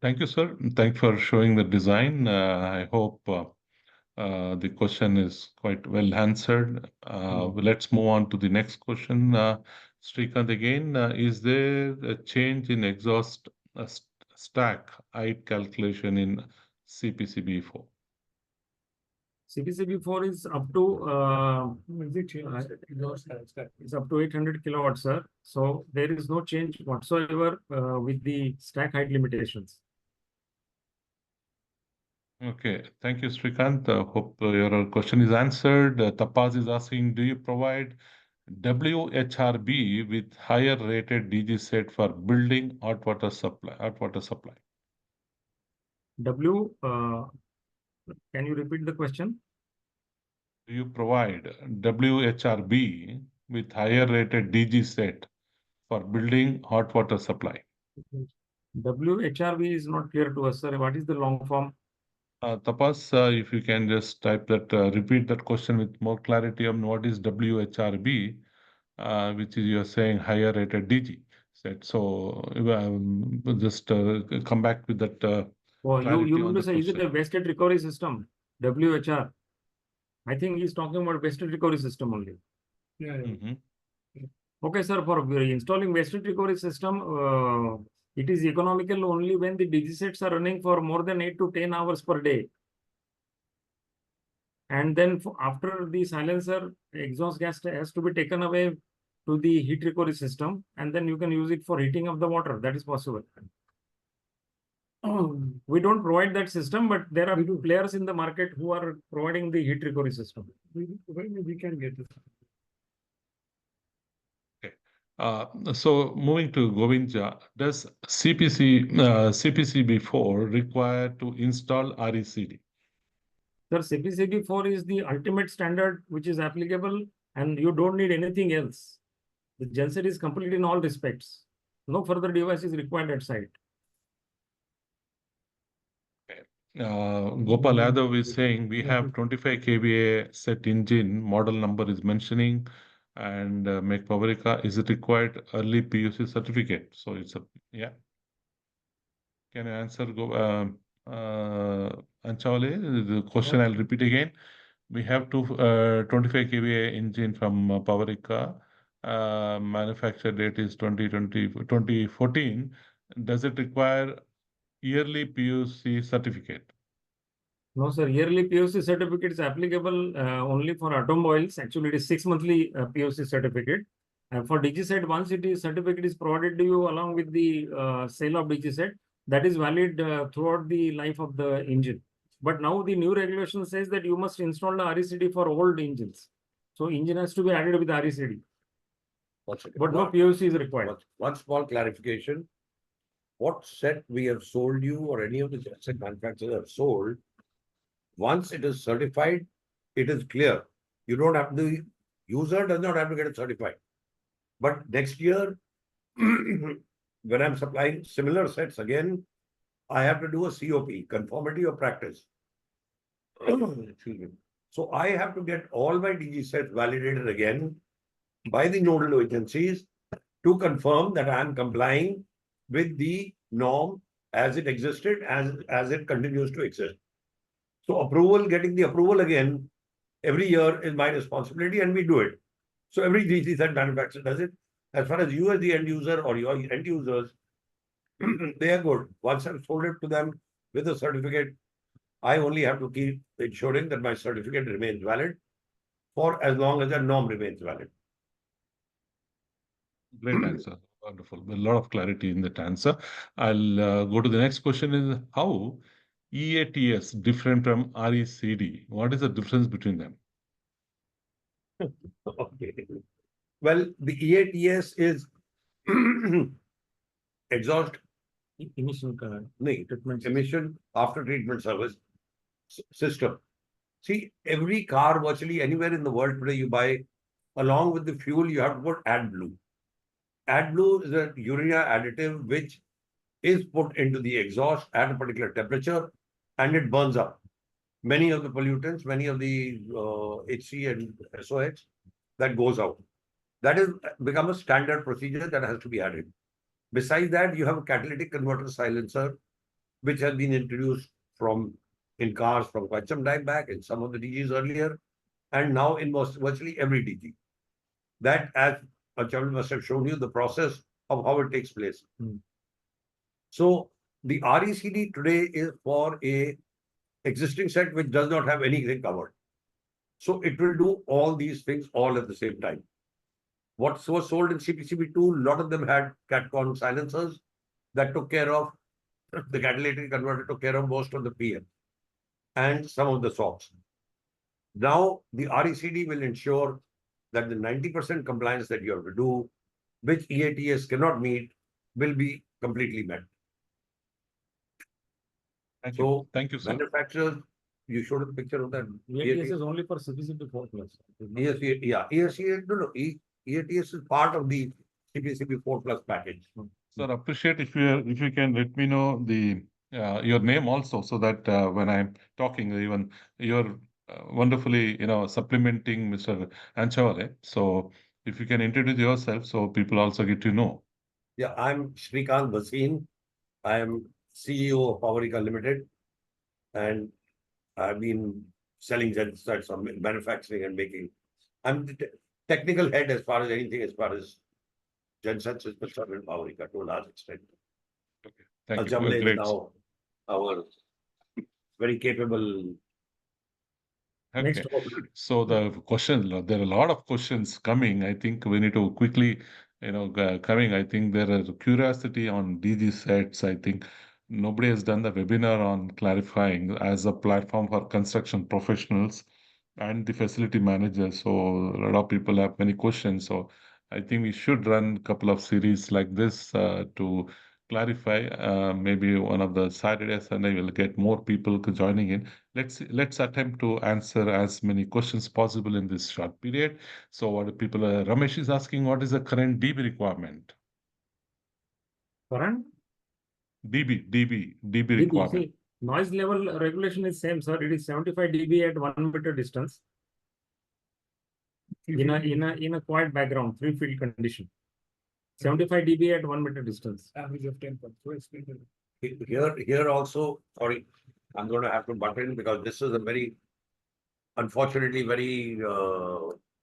Thank you, sir. Thank you for showing the design. I hope the question is quite well answered. Let's move on to the next question. Srikanth again, is there a change in exhaust stack height calculation in CPCB4? CPCB4 is up to it's up to 800 kilowatts, sir. So there is no change whatsoever with the stack height limitations. Okay, thank you, Srikanth. Hope your question is answered. Tapaz is asking, do you provide WHRB with higher rated DG set for building hot water supply? Can you repeat the question? Do you provide WHRB with higher rated DG set for building hot water supply? WHRB is not clear to us, sir. What is the long form? Tapas, if you can just type that, repeat that question with more clarity on what is WHRB, which is you're saying higher rated DG set. So just come back with that Oh, you clarity want on to the say, is it question. a wasted recovery system? WHR. I think he's talking about wasted recovery system only. Yeah, yeah. Mhm. Okay, sir, for installing wasted recovery system, it is economical only when the DG sets are running for more than 8 to 10 hours per day. And then after the silencer, exhaust gas has to be taken away to the heat recovery system, and then you can use it for heating of the water. That is possible. We don't provide that system, but there are players in the market who are providing the heat recovery system. We can get this. So moving to Govinda, does CPCB4 require to install RECD? Sir, CPCB4 is the ultimate standard which is applicable, and you don't need anything else. The genset is complete in all respects. No further device is required at site. Gopal Yadav is saying we have 25 kVA set engine, model number is mentioning, and make Pavarica, is it required early PUC certificate? So it's a, yeah. Can you answer, Anchawale? The question I'll repeat again. We have 25 kVA engine from Pavarica. Manufacture date is 2014. Does it require yearly PUC certificate? No, sir. Yearly POC certificate is applicable only for automobiles. Actually, it is 6 monthly POC certificate. And for DG set, once it is certificate is provided to you along with the sale of DG set, that is valid throughout the life of the engine. But now the new regulation says that you must install the RECD for old engines. So engine has to be added with RECD. But no POC is required. One small clarification. What set we have sold you or any of the set manufacturers have sold, once it is certified, it is clear. You don't have the user does not have to get it certified. But next year, when I'm supplying similar sets again, I have to do a COP, conformity of practice. Excuse me. So I have to get all my DG sets validated again by the nodal agencies to confirm that I am complying with the norm as it existed, as it continues to exist. So approval, getting the approval again every year is my responsibility, and we do it. So every DG set manufacturer does it. As far as you as the end user or your end users, they are good. Once I've sold it to them with a certificate, I only have to keep ensuring that my certificate remains valid for as long as the norm remains valid. Great answer. Wonderful. A lot of clarity in that answer. I'll go to the next question is how EATS different from RECD? What is the difference between them? Okay. Well, the EATS is exhaust Emission treatment emission after treatment service system. See, every car virtually anywhere in the world today you buy, along with the fuel, you have to put AdBlue. AdBlue is a urea additive which is put into the exhaust at a particular temperature and it burns up many of the pollutants, many of the HC and SOx that goes out. That is become a standard procedure that has to be added. Besides that, you have a catalytic converter silencer, which has been introduced in cars from quite some time back, in some of the DGs earlier, and now in virtually every DG. That, as Achavil must have shown you, the process of how it takes place. So the RECD today is for a existing set which does not have anything covered. So it will do all these things all at the same time. What was sold in CPCB2, a lot of them had CatCon silencers that took care of the catalytic converter, took care of most of the PM and some of the SOx. Now the RECD will ensure that the 90% compliance that you have to do, which EATS cannot meet, will be completely met. Thank you. Thank you, sir. Manufacturers, you showed a picture of that. EATS is only for CPCB4 plus. Yes, yeah. EATS is part of the CPCB4 plus package. Sir, appreciate if you can let me know the your name also, so that when I'm talking, even you're wonderfully, supplementing Mr. Anchawale. So if you can introduce yourself, so people also get to know. Yeah, I'm Shrikant Bhasin. I am CEO of Powerica Limited, and I've been selling gensets on manufacturing and making. I'm the technical head as far as anything, as far as gensets is concerned in Powerica to a large extent. Okay. Thank you. Ajamle is Great. now our very capable. Okay. Next topic. So the question, there are a lot of questions coming. I think we need to quickly, coming. I think there is curiosity on DG sets. I think nobody has done the webinar on clarifying as a platform for construction professionals and the facility managers. So a lot of people have many questions. So I think we should run a couple of series like this to clarify. Maybe one of the Saturdays, and I will get more people joining in. Let's attempt to answer as many questions possible in this short period. So what people Ramesh is asking, what is the current DB requirement? Current DB dB, requirement. see, noise level regulation is same, sir. It is 75 dB at 1 meter distance in a quiet background, 3 field condition. 75 dB at 1 meter distance. Average of 10 points. So explain it. Here also, sorry, I'm going to have to butt in because this is a very, unfortunately, very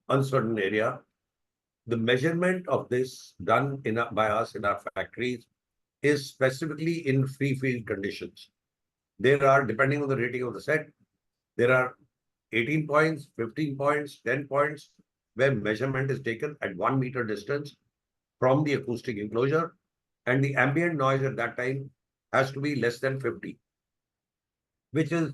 uncertain area. The measurement of this done by us in our factories is specifically in free field conditions. There are, depending on the rating of the set, there are 18 points, 15 points, 10 points, where measurement is taken at 1 meter distance from the acoustic enclosure, and the ambient noise at that time has to be less than 50, which is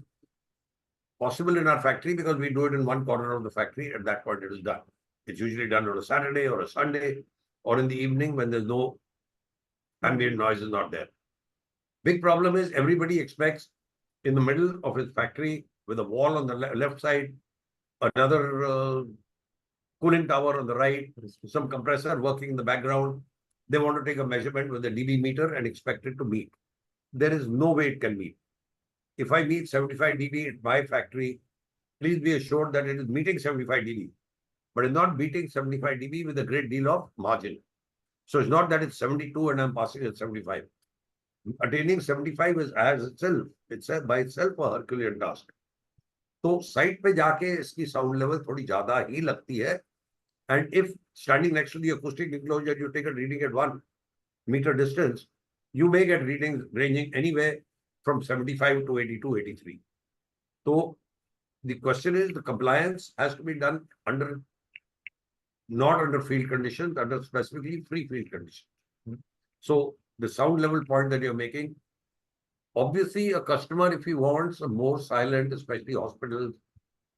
possible in our factory because we do it in one corner of the factory. At that point, it is done. It's usually done on a Saturday or a Sunday or in the evening when there's no ambient noise is not there. Big problem is everybody expects in the middle of his factory with a wall on the left side, another cooling tower on the right, some compressor working in the background. They want to take a measurement with a dB meter and expect it to meet. There is no way it can meet. If I meet 75 dB at my factory, please be assured that it is meeting 75 dB, but it's not meeting 75 dB with a great deal of margin. So it's not that it's 72 and I'm passing at 75. Attaining 75 is as itself by itself a Herculean task. तो site पे जाके इसकी sound level थोड़ी ज्यादा ही लगती है. And if standing next to the acoustic enclosure, you take a reading at 1 meter distance, you may get readings ranging anywhere from 75 to 82, 83. So the question is, the compliance has to be done not under field conditions, under specifically free field conditions. So the sound level point that you're making, obviously a customer, if he wants a more silent, especially hospitals,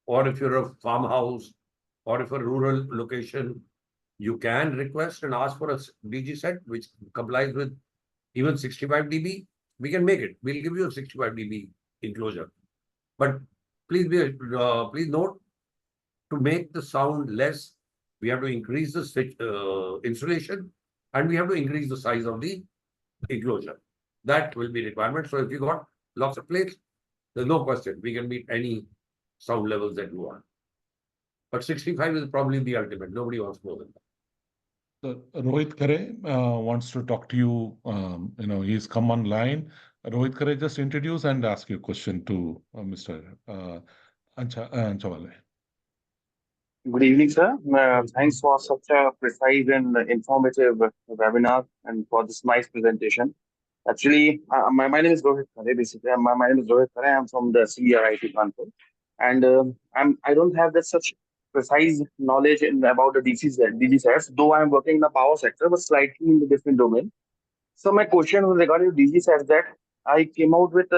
or if you're a farmhouse, or if a rural location, you can request and ask for a DG set which complies with even 65 dB. We can make it. We'll give you a 65 dB enclosure. But please note, to make the sound less, we have to increase the switch insulation, and we have to increase the size of the enclosure. That will be requirement. So if you got lots of plates, there's no question. We can meet any sound levels that you want. But 65 is probably the ultimate. Nobody wants more than that. So Rohit Khare wants to talk to you. He's come online. Rohit Khare, just introduce and ask your question to Mr. Anchawale. Good evening, sir. Thanks for such a precise and informative webinar and for this nice presentation. Actually, my name is Rohit Khare. Basically, my name is Rohit Khare. I'm from the CRIT Kanpur, and I don't have that such precise knowledge about the DG sets. Though I'm working in the power sector, but slightly in the different domain. So my question was regarding DG sets that I came out with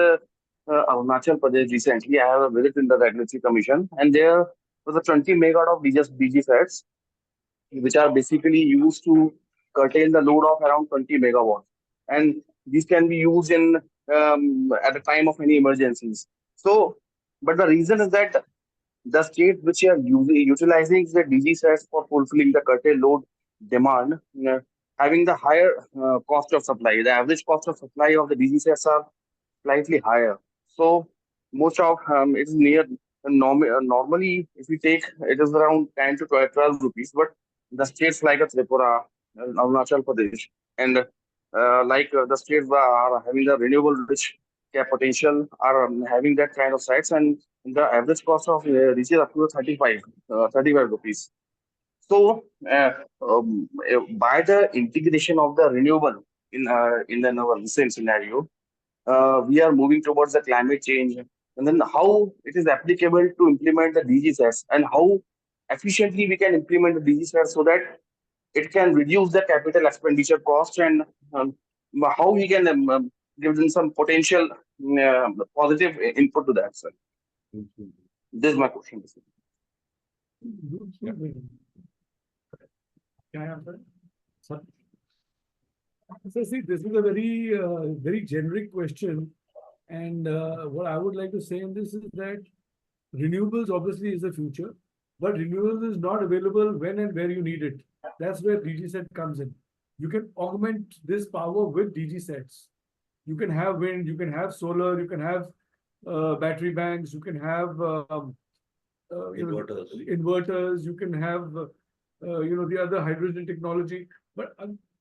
Arunachal Pradesh recently. I have a visit in the regulatory commission, and there was a 20 megawatt of DG sets, which are basically used to curtail the load of around 20 megawatts. And these can be used in at the time of any emergencies. So, but the reason is that the state which are utilizing the DG sets for fulfilling the curtail load demand, having the higher cost of supply. The average cost of supply of the DG sets are slightly higher. So most of it is near normally if we take it is around 10 to 12 rupees, but the states like Tripura, Arunachal Pradesh, and the states that are having the renewable rich cap potential are having that kind of sites, and the average cost of reaches up to 35 rupees. So, by the integration of the renewable in our recent scenario, we are moving towards the climate change, and then how it is applicable to implement the DG sets and how efficiently we can implement the DG sets so that it can reduce the capital expenditure cost and how we can give them some potential positive input to that, sir. This is my question. Yeah. Can I answer? Sir? So see, this is a very generic question. And what I would like to say in this is that renewables obviously is the future, but renewables is not available when and where you need it. That's where DG set comes in. You can augment this power with DG sets. You can have wind, you can have solar, you can have battery banks, you can have inverters, you can have the other hydrogen technology, but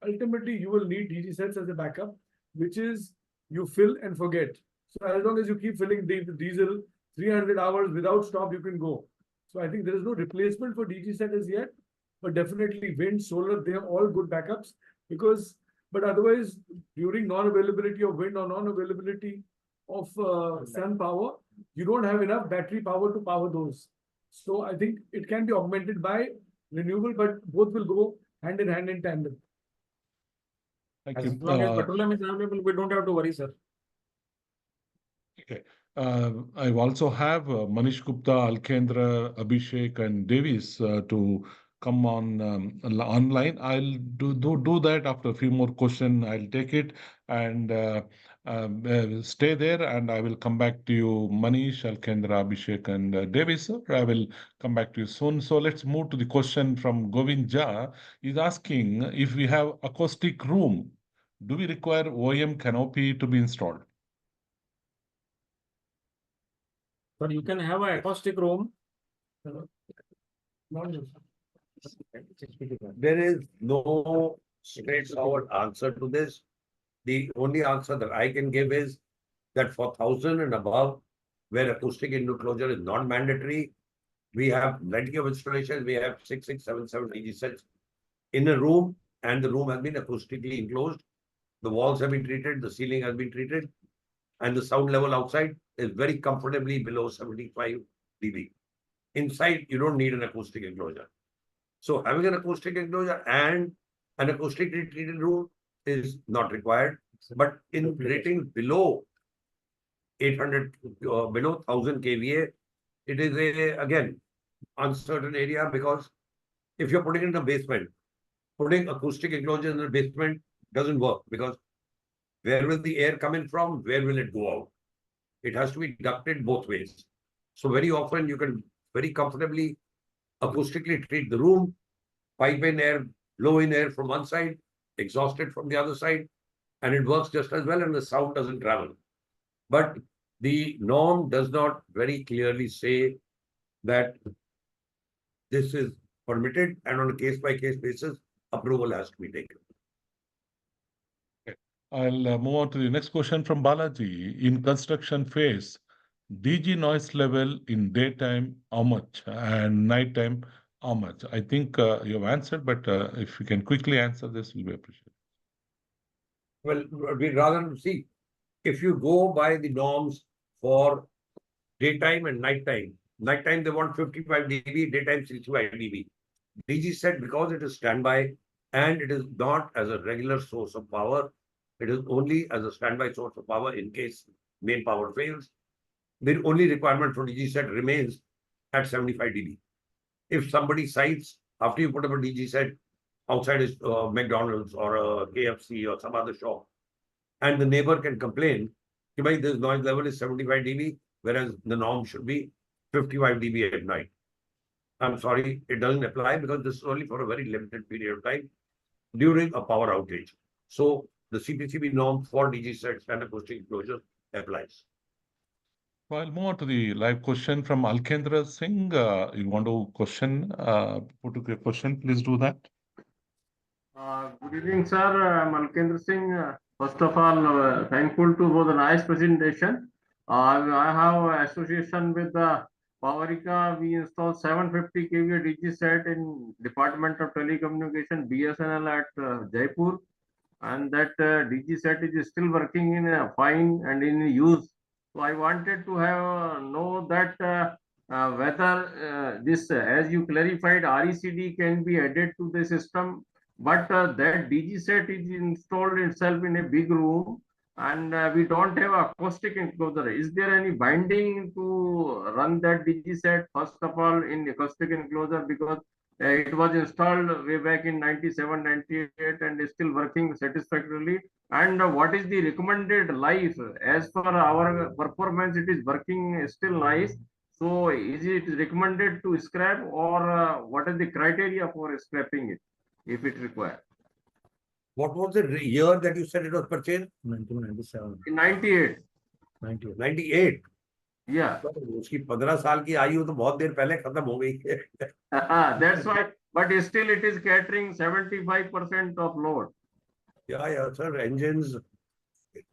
ultimately you will need DG sets as a backup, which is you fill and forget. So as long as you keep filling diesel 300 hours without stop, you can go. So I think there is no replacement for DG set as yet, but definitely wind, solar, they are all good backups but otherwise during non-availability of wind or non-availability of sun power, you don't have enough battery power to power those. So I think it can be augmented by renewable, but both will go hand in hand in tandem. Thank As you. long as petroleum is available, we don't have to worry, sir. Okay. I also have Manish Gupta, Alkendra, Abhishek, and Davis to come on online. I'll do that after a few more questions. I'll take it and stay there, and I will come back to you, Manish, Alkendra, Abhishek, and Davis. Sir. I will come back to you soon. So let's move to the question from Govind Jha. He's asking if we have acoustic room, do we require OEM canopy to be installed? But you can have an acoustic room. There is no straightforward answer to this. The only answer that I can give is that for 1,000 and above, where acoustic enclosure is not mandatory, we have plenty of installations. We have 6, 7 DG sets in a room, and the room has been acoustically enclosed. The walls have been treated, the ceiling has been treated, and the sound level outside is very comfortably below 75 dB. Inside, you don't need an acoustic enclosure. So having an acoustic enclosure and an acoustically treated room is not required. But in rating below 800, below 1000 kVA, it is again, uncertain area, because if you're putting it in the basement, putting acoustic enclosure in the basement doesn't work, because where will the air come in from? Where will it go out? It has to be ducted both ways. So very often you can very comfortably acoustically treat the room, pipe in air, blow in air from one side, exhaust it from the other side, and it works just as well, and the sound doesn't travel. But the norm does not very clearly say that this is permitted, and on a case-by-case basis, approval has to be taken. Okay. I'll move on to the next question from Balaji. In construction phase, DG noise level in daytime, how much? And nighttime, how much? I think you have answered, but if you can quickly answer this, will be appreciated. Well, we'd rather see, if you go by the norms for daytime and nighttime they want 55 dB, daytime 65 dB. DG set, because it is standby and it is not as a regular source of power, it is only as a standby source of power in case main power fails. The only requirement for DG set remains at 75 dB. If somebody cites, after you put up a DG set, outside is McDonald's or a KFC or some other shop, and the neighbor can complain, this noise level is 75 dB, whereas the norm should be 55 dB at night. I'm sorry, it doesn't apply, because this is only for a very limited period of time during a power outage. So the CPCB norm for DG sets and acoustic enclosures applies. Well, I'll move on to the live question from Alkendra Singh. You want to put a question, please do that. Good evening, sir. I'm Alkendra Singh. First of all, thankful to for the nice presentation. I have association with the Powerica. We installed 750 kVA DG set in Department of Telecommunication BSNL at Jaipur, and that DG set is still working in fine and in use. So I wanted to have know that whether this, as you clarified, RECD can be added to the system, but that DG set is installed itself in a big room, and we don't have acoustic enclosure. Is there any binding to run that DG set first of all in acoustic enclosure, because it was installed way back in 97, 98 and is still working satisfactorily? And what is the recommended life? As for our performance, it is working still nice. So is it recommended to scrap, or what is the criteria for scrapping it if it required? What was the year that you said it was purchased? 1997, In 98. 98. 98. Yeah. तो उसकी 15 साल की आयु तो बहुत देर पहले खत्म हो गई है. That's why, but still it is catering 75% of load. Yeah, sir. Engines,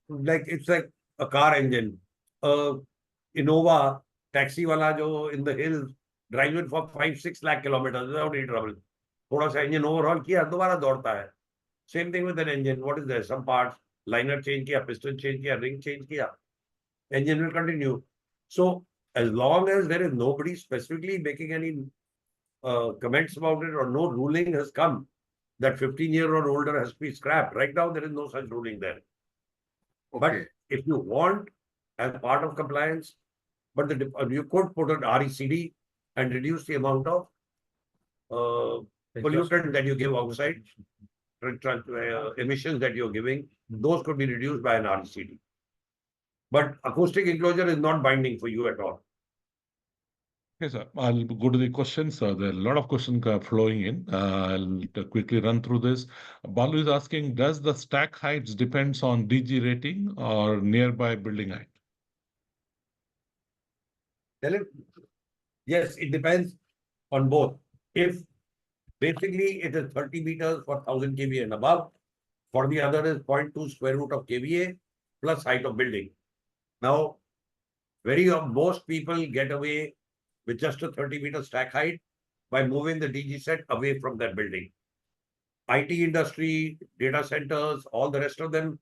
like it's like a car engine. Innova taxi wala jo in the hills drive it for 5-6 lakh kilometers without any trouble. थोड़ा सा engine overhaul किया दोबारा दौड़ता है. Same thing with an engine. What is there? Some parts, liner change किया, piston change किया, ring change किया. Engine will continue. So as long as there is nobody specifically making any comments about it, or no ruling has come that 15-year or older has to be scrapped. Right now, there is no such ruling there. But if you want, as part of compliance, but you could put an RECD and reduce the amount of pollutant that you give outside, emissions that you're giving, those could be reduced by an RECD. But acoustic enclosure is not binding for you at all. Okay, sir. I'll go to the questions. There are a lot of questions flowing in. I'll quickly run through this. Balu is asking, does the stack heights depends on DG rating or nearby building height? Tell him. Yes, it depends on both. If basically it is 30 meters for 1000 kVA and above, for the other is 0.2 square root of kVA plus height of building. Now, most people get away with just a 30-meter stack height by moving the DG set away from that building. IT industry, data centers, all the rest of them,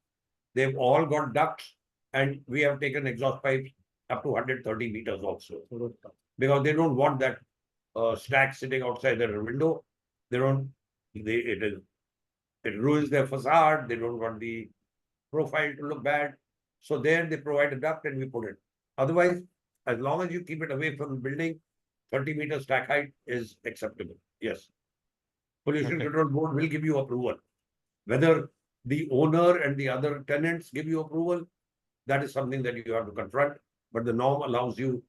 they've all got ducts, and we have taken exhaust pipes up to 130 meters also. Because they don't want that stack sitting outside their window. It ruins their facade. They don't want the profile to look bad. So there they provide a duct and we put it. Otherwise, as long as you keep it away from the building, 30-meter stack height is acceptable. Yes. Pollution Control Board will give you approval. Whether the owner and the other tenants give you approval, that is something that you have to confront. But the norm allows you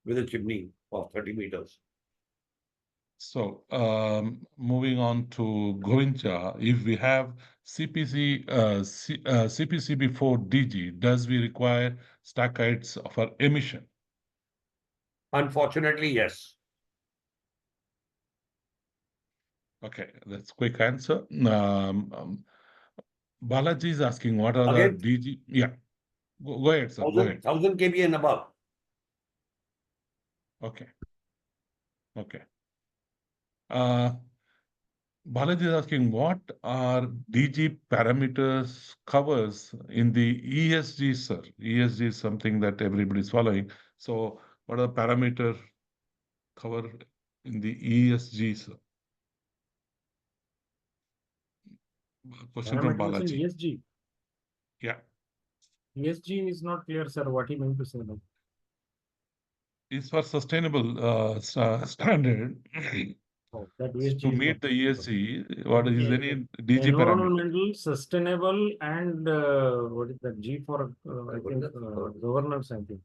with a chimney of 30 meters. So moving on to Govincha, if we have CPC before DG, does we require stack heights for emission? Unfortunately, yes. Okay, that's quick answer. Balaji is asking, what are Again? the DG? Yeah, go ahead, sir. Go ahead. 1000 kVA and above. Okay. Balaji is asking, what are DG parameters covers in the ESG, sir? ESG is something that everybody is following. So what are the parameter cover in the ESG, sir? Question from Parameters in Balaji. ESG. Yeah. ESG is not clear, sir. What he meant to say about. Is for sustainable standard. Oh, that ESG To is meet not- the ESG, what is Okay. any DG parameter? Environmental, sustainable, and what is that? G for I think governance. I think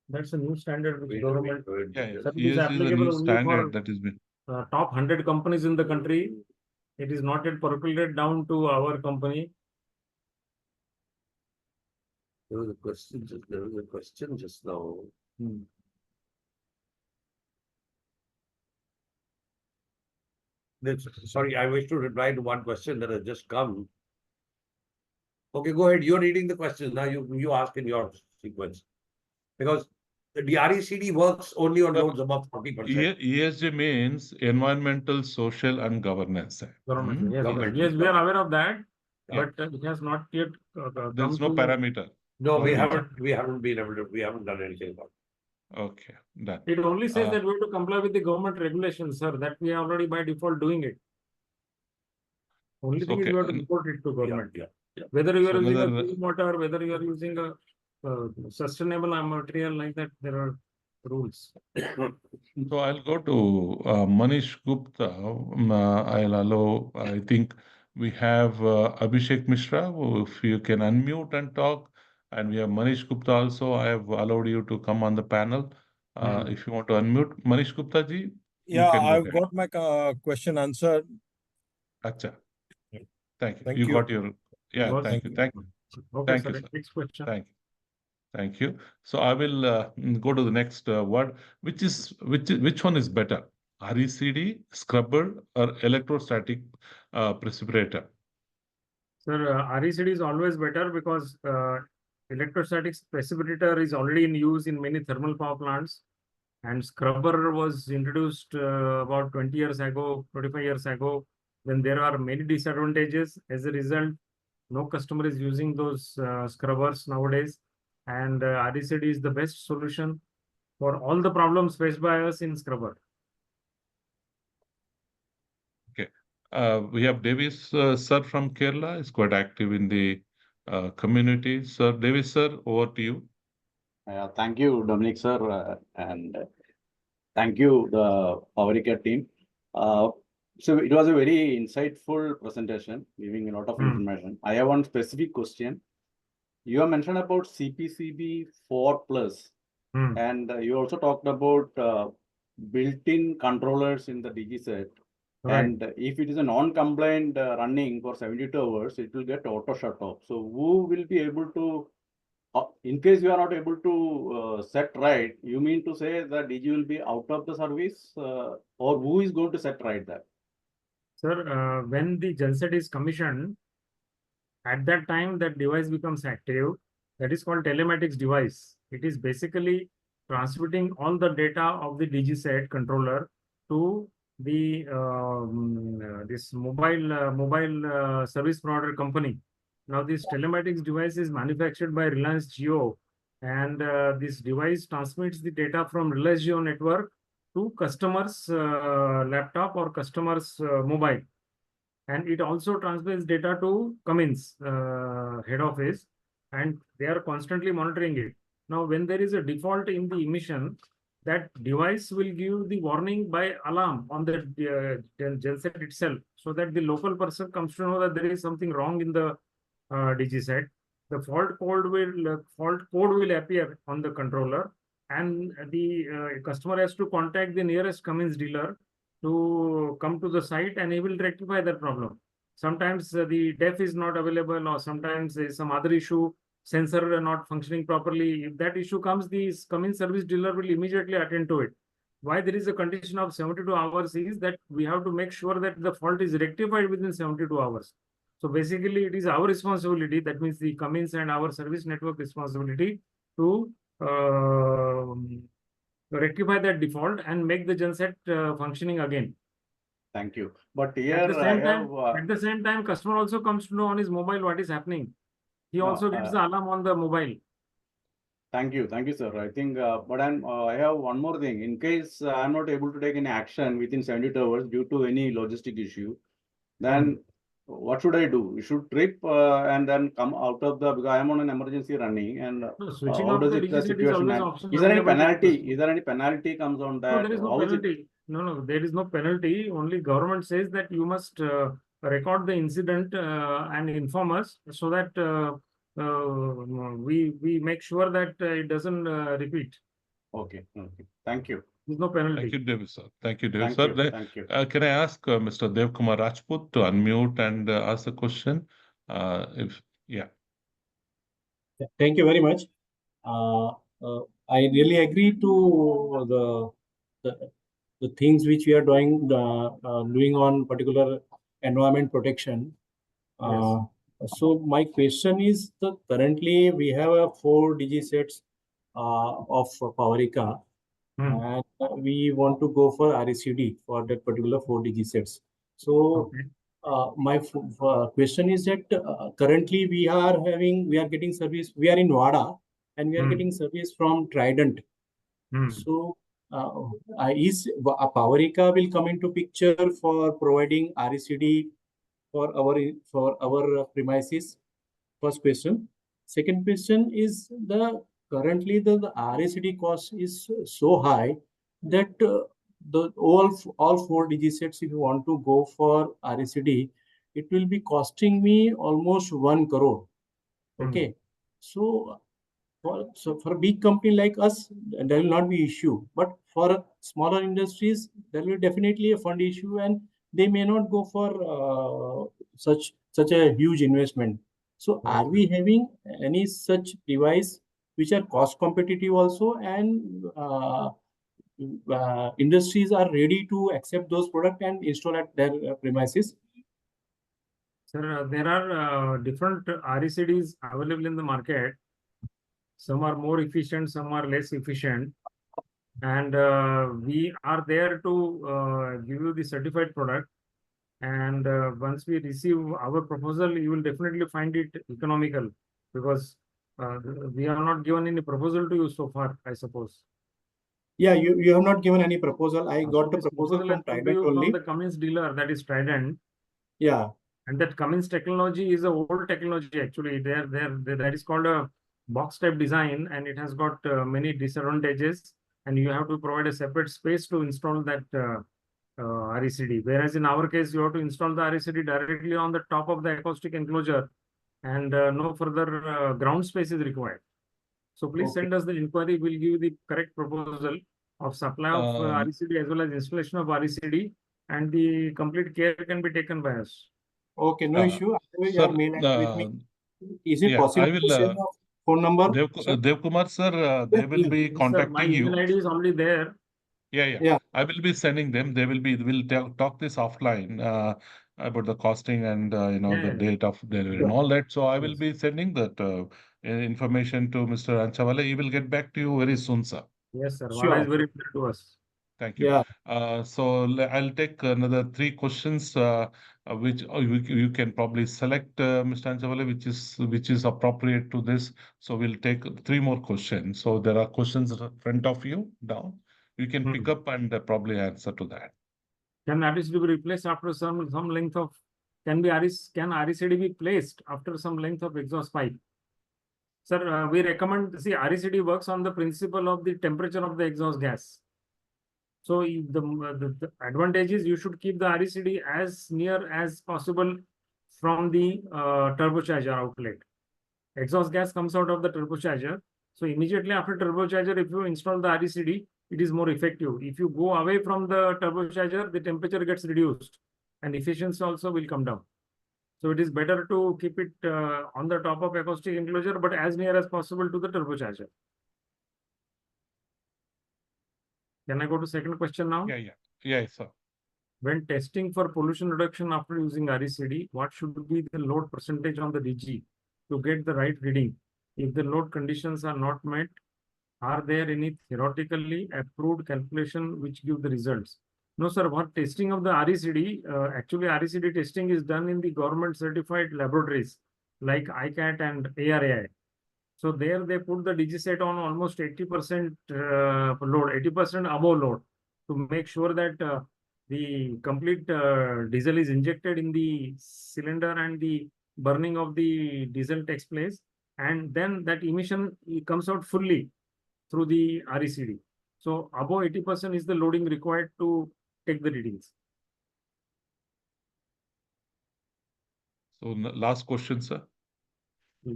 that's a new standard which government. Yeah, Sir, it is ESG is a applicable new only standard for that is been. top 100 companies in the country. It is not yet percolated down to our company. There was a question. There was a question just now. Sorry, I wish to reply to one question that has just come. Okay, go ahead. You're reading the question now. You ask in your sequence, because the RECD works only on loads above 40%. ESG means environmental, social, and governance. Government, yes, Government. yes, we are aware of that, Yeah. but it has not yet There's come no to. parameter. No, we meter. haven't been able to. We haven't done anything about it. Okay, done. It only says Uh, that we have to comply with the government regulations, sir. That we are already by default doing it. Only thing is okay. we have to report it to government. Yeah. Whether you So are using a another- clean water, whether you are using a sustainable material like that, there are rules. So I'll go to Manish Gupta. I'll allow, I think we have Abhishek Mishra, who, if you can unmute and talk. And we have Manish Gupta also. I have allowed you to come on the panel. If you want to unmute, Manish Gupta ji, you Yeah, can go I've ahead. got my question answered. Acha. Thank you. Thank You you. got your, yeah, Was- thank you. Thank Okay, Thank sir. you, sir. Next question. Thank you. Thank you. So I will go to the next word, which one is better? RECD, scrubber, or electrostatic precipitator? Sir, RECD is always better because electrostatic precipitator is already in use in many thermal power plants, and scrubber was introduced about 20 years ago, 25 years ago. Then there are many disadvantages. As a result, no customer is using those scrubbers nowadays, and RECD is the best solution for all the problems faced by us in scrubber. Okay. We have Davis sir from Kerala. Is quite active in the community. Sir, Davis sir, over to you. Thank you, Dominic sir, and thank you, the Pavarica team. So it was a very insightful presentation, giving a lot of information. I have one specific question. You have mentioned about CPCB 4 plus, and you also talked about built-in controllers in the DG set. Right. And if it is a non-compliant running for 72 hours, it will get auto shut off. So who will be able to, in case you are not able to set right, you mean to say that DG will be out of the service, or who is going to set right that? Sir, when the genset is commissioned, at that time that device becomes active. That is called telematics device. It is basically transmitting all the data of the DG set controller to the this mobile service provider company. Now this telematics device is manufactured by Reliance Jio, and this device transmits the data from Reliance Jio network to customers' laptop or customers' mobile. And it also transmits data to Cummins head office, and they are constantly monitoring it. Now, when there is a default in the emission, that device will give the warning by alarm on the genset itself, so that the local person comes to know that there is something wrong in the DG set. The fault code will appear on the controller, and the customer has to contact the nearest Cummins dealer to come to the site, and he will rectify that problem. Sometimes the def is not available, or sometimes there is some other issue, sensor not functioning properly. If that issue comes, the Cummins service dealer will immediately attend to it. Why there is a condition of 72 hours is that we have to make sure that the fault is rectified within 72 hours. So basically, it is our responsibility, that means the Cummins and our service network responsibility, to rectify that default and make the genset functioning again. Thank you. But here At the I same have. time, at the same time, customer also comes to know on his mobile what is happening. He No, also gets the alarm on the mobile. Thank you, sir. I think, but I have one more thing. In case I'm not able to take any action within 72 hours due to any logistic issue, then what should I do? You should trip and then come out of the, because I am on an emergency running, and No, switching how off does the it the DG set is situation? always And option is there any available to the penalty? customer. Is there any penalty comes on No, that? there is no How is it? penalty. No, there is no penalty. Only government says that you must record the incident and inform us, so that we make sure that it doesn't repeat. Okay. Thank you. There's no penalty. Thank you, Davis sir. Thank you, Davis Thank sir. you. Thank you. Can I ask Mr. Dev Kumar Rajput to unmute and ask the question? If yeah. Thank you very much. Uh, I really agree to the things which we are doing on particular environment protection. So my question is that currently we have a 4 digi sets of Powerica, and we want to go for RECD for that particular 4 digi sets. So my question is that currently we are getting service. We are in Wada, and we are getting service from Trident. So is Powerica will come into picture for providing RECD for our premises? First question. Second question is currently the RECD cost is so high that the all 4 digi sets, if you want to go for RECD, it will be costing me almost 1 crore. Okay. So for a big company like us, there will not be issue. But for smaller industries, there will definitely a fund issue, and they may not go for such a huge investment. So are we having any such device which are cost competitive also, and industries are ready to accept those products and install at their premises? Sir, there are different RECDs available in the market. Some are more efficient, some are less efficient. And we are there to give you the certified product. And once we receive our proposal, you will definitely find it economical, because we have not given any proposal to you so far, I suppose. Yeah, you have not given any proposal. I got the This proposal from has come to Trident you from only. the Cummins dealer, that is Trident. Yeah. And that Cummins technology is a old technology actually. That is called a box type design, and it has got many disadvantages, and you have to provide a separate space to install that RECD. Whereas in our case, you have to install the RECD directly on the top of the acoustic enclosure, and no further ground space is required. So please send us the inquiry. We'll give you the correct proposal of supply of RECD as well as installation of RECD, and the complete care can be taken by us. Okay, no issue. I have Sir, your mail ID with me. Is it yeah, possible I will, to share the phone number? sir? Dev Kumar sir, they will be Yes, sir, my contacting email you. ID is already there. Yeah. Yeah. I will be sending them. We'll talk this offline about the costing and the date of delivery and all that. So I will be sending that information to Mr. Anchawale. He will get back to you very soon, sir. Yes, sir. Sure. Vada is very clear to us. Thank you. Yeah. So I'll take another 3 questions, which you can probably select, Mr. Anchawale, which is appropriate to this. So we'll take 3 more questions. So there are questions in front of you down. You can pick up and probably answer to that. Can RECD be replaced after some length of? Can RECD be placed after some length of exhaust pipe? Sir, we recommend. See, RECD works on the principle of the temperature of the exhaust gas. So the advantage is you should keep the RECD as near as possible from the turbocharger outlet. Exhaust gas comes out of the turbocharger. So immediately after turbocharger, if you install the RECD, it is more effective. If you go away from the turbocharger, the temperature gets reduced and efficiency also will come down. So it is better to keep it on the top of acoustic enclosure, but as near as possible to the turbocharger. Can I go to second question now? Yeah, sir. When testing for pollution reduction after using RECD, what should be the load percentage on the DG to get the right reading? If the load conditions are not met, are there any theoretically approved calculation which give the results? No, sir. What testing of the RECD? Actually, RECD testing is done in the government certified laboratories like ICAT and ARAI. So there they put the DigiSet on almost 80% load, 80% above load, to make sure that the complete diesel is injected in the cylinder and the burning of the diesel takes place, and then that emission comes out fully through the RECD. So above 80% is the loading required to take the readings. So last question, sir.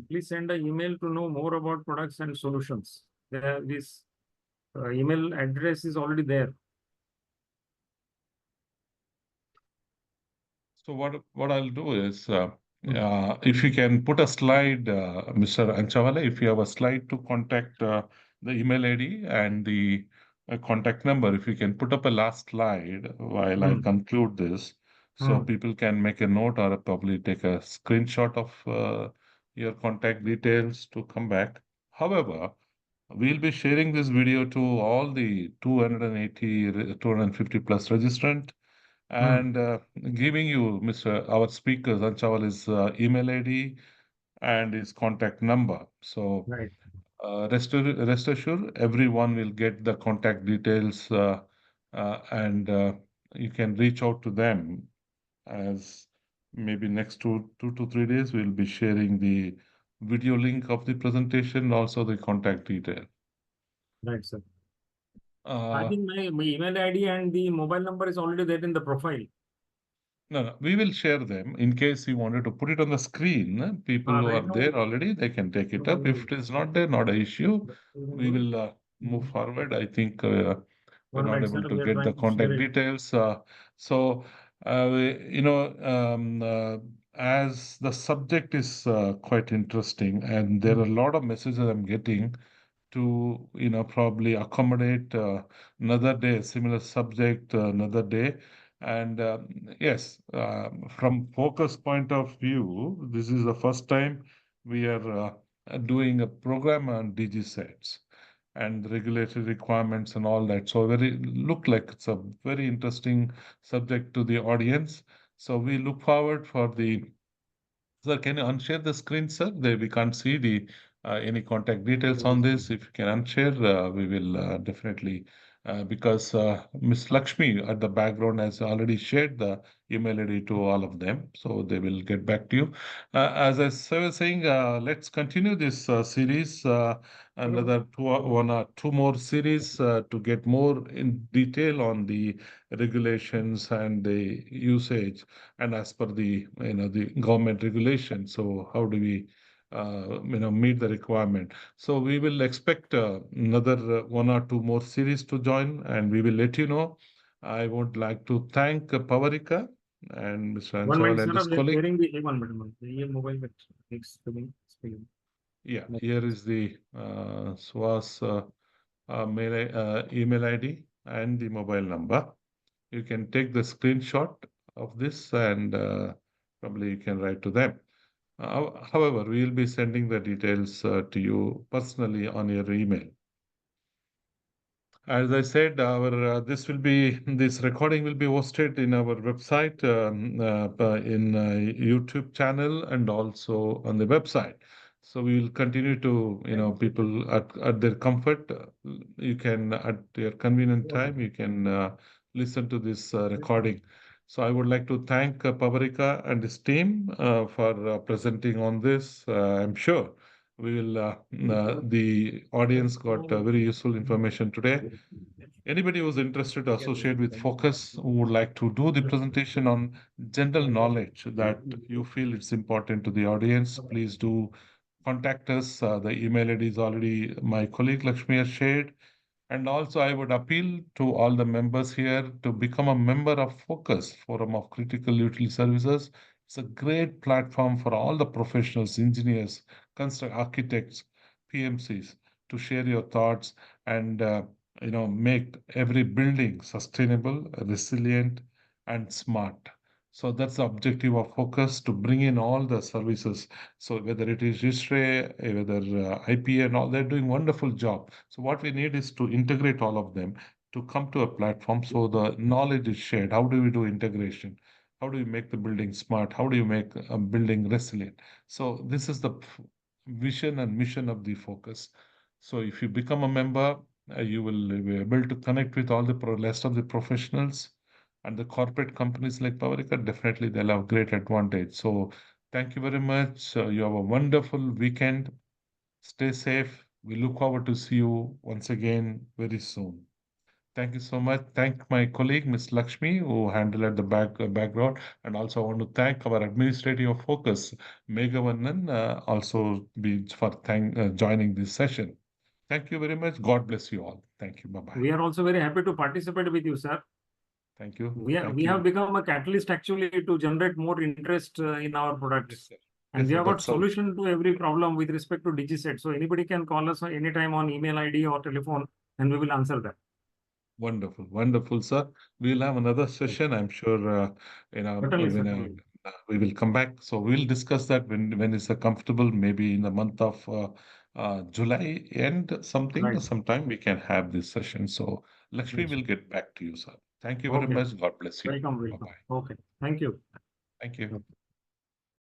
Please send an email to know more about products and solutions. This email address is already there. So what I'll do is If you can put a slide, Mr. Anchawala, if you have a slide to contact the email ID and the contact number, if you can put up a last slide while I conclude this, so people can make a note or probably take a screenshot of your contact details to come back. However, we'll be sharing this video to all the 250 plus registrant and giving you our speaker Anchawal's email ID and his contact number. So Right. rest assured, everyone will get the contact details and you can reach out to them as maybe next 2 to 3 days we'll be sharing the video link of the presentation, also the contact detail. Right, sir. I Uh, think my email ID and the mobile number is already there in the profile. No, we will share them in case you wanted to put it on the screen. People who Right are now, there already, they can take it up. If it is not there, not an issue. We will move forward. I think we're one not minute, able sir, to we are get the trying to share contact it. details. As the subject is quite interesting, and there are a lot of messages I'm getting to probably accommodate another day similar subject another day. And yes, from focus point of view, this is the first time we are doing a program on DG sets and regulatory requirements and all that. So very look like it's a very interesting subject to the audience. So we look forward for the. Sir, can you unshare the screen, sir? There we can't see the any contact details on this. If you can unshare, we will definitely because Miss Lakshmi at the background has already shared the email ID to all of them, so they will get back to you. As was saying, let's continue this series. Another one or two more series to get more in detail on the regulations and the usage and as per the the government regulation. So how do we meet the requirement? So we will expect another one or two more series to join, and we will let you know. I would like to thank Pavarika and Mr. One minute, Anchawal and sir, his we are colleague. sharing the one minute. The mobile that next to me. Yeah, here is the SWAS email ID and the mobile number. You can take the screenshot of this and probably you can write to them. However, we will be sending the details to you personally on your email. As I said, our this recording will be hosted in our website, in YouTube channel, and also on the website. So we will continue to, people at their comfort. You can at your convenient time you can listen to this recording. So I would like to thank Pavarika and his team for presenting on this. I'm sure the audience got very useful information today. Anybody who's interested to associate with Focus who would like to do the presentation on general knowledge that you feel it's important to the audience, please do contact us. The email ID is already my colleague Lakshmi has shared. And also, I would appeal to all the members here to become a member of Focus, Forum of Critical Utility Services. It's a great platform for all the professionals, engineers, architects, PMCs to share your thoughts and make every building sustainable, resilient, and smart. So that's the objective of Focus, to bring in all the services. So whether it is registry, whether IPA and all, they're doing wonderful job. So what we need is to integrate all of them to come to a platform so the knowledge is shared. How do we do integration? How do you make the building smart? How do you make a building resilient? So this is the vision and mission of the Focus. So if you become a member, you will be able to connect with all the rest of the professionals and the corporate companies like Pavarika. Definitely they'll have great advantage. So thank you very much. You have a wonderful weekend. Stay safe. We look forward to see you once again very soon. Thank you so much. Thank my colleague, Ms. Lakshmi, who handled the background. And also I want to thank our administrative focus, Meghavannan, also for joining this session. Thank you very much. God bless you all. Thank you. Bye-bye. We are also very happy to participate with you, sir. Thank you. We Thank have you. become a catalyst actually to generate more interest in our products. Yes, sir. And Yes, we sir, have got that's all. solution to every problem with respect to DigiSet. So anybody can call us anytime on email ID or telephone, and we will answer that. Wonderful, wonderful, sir. We'll have another session. I'm sure, Certainly, certainly. we will come back. So we'll discuss that when it's comfortable, maybe in the month of July end, Right. sometime we can have this session. So Lakshmi Yes. will get back to you, sir. Thank you very Okay. much. God bless you. Welcome, welcome. Bye-bye. Okay. Thank you. Thank you.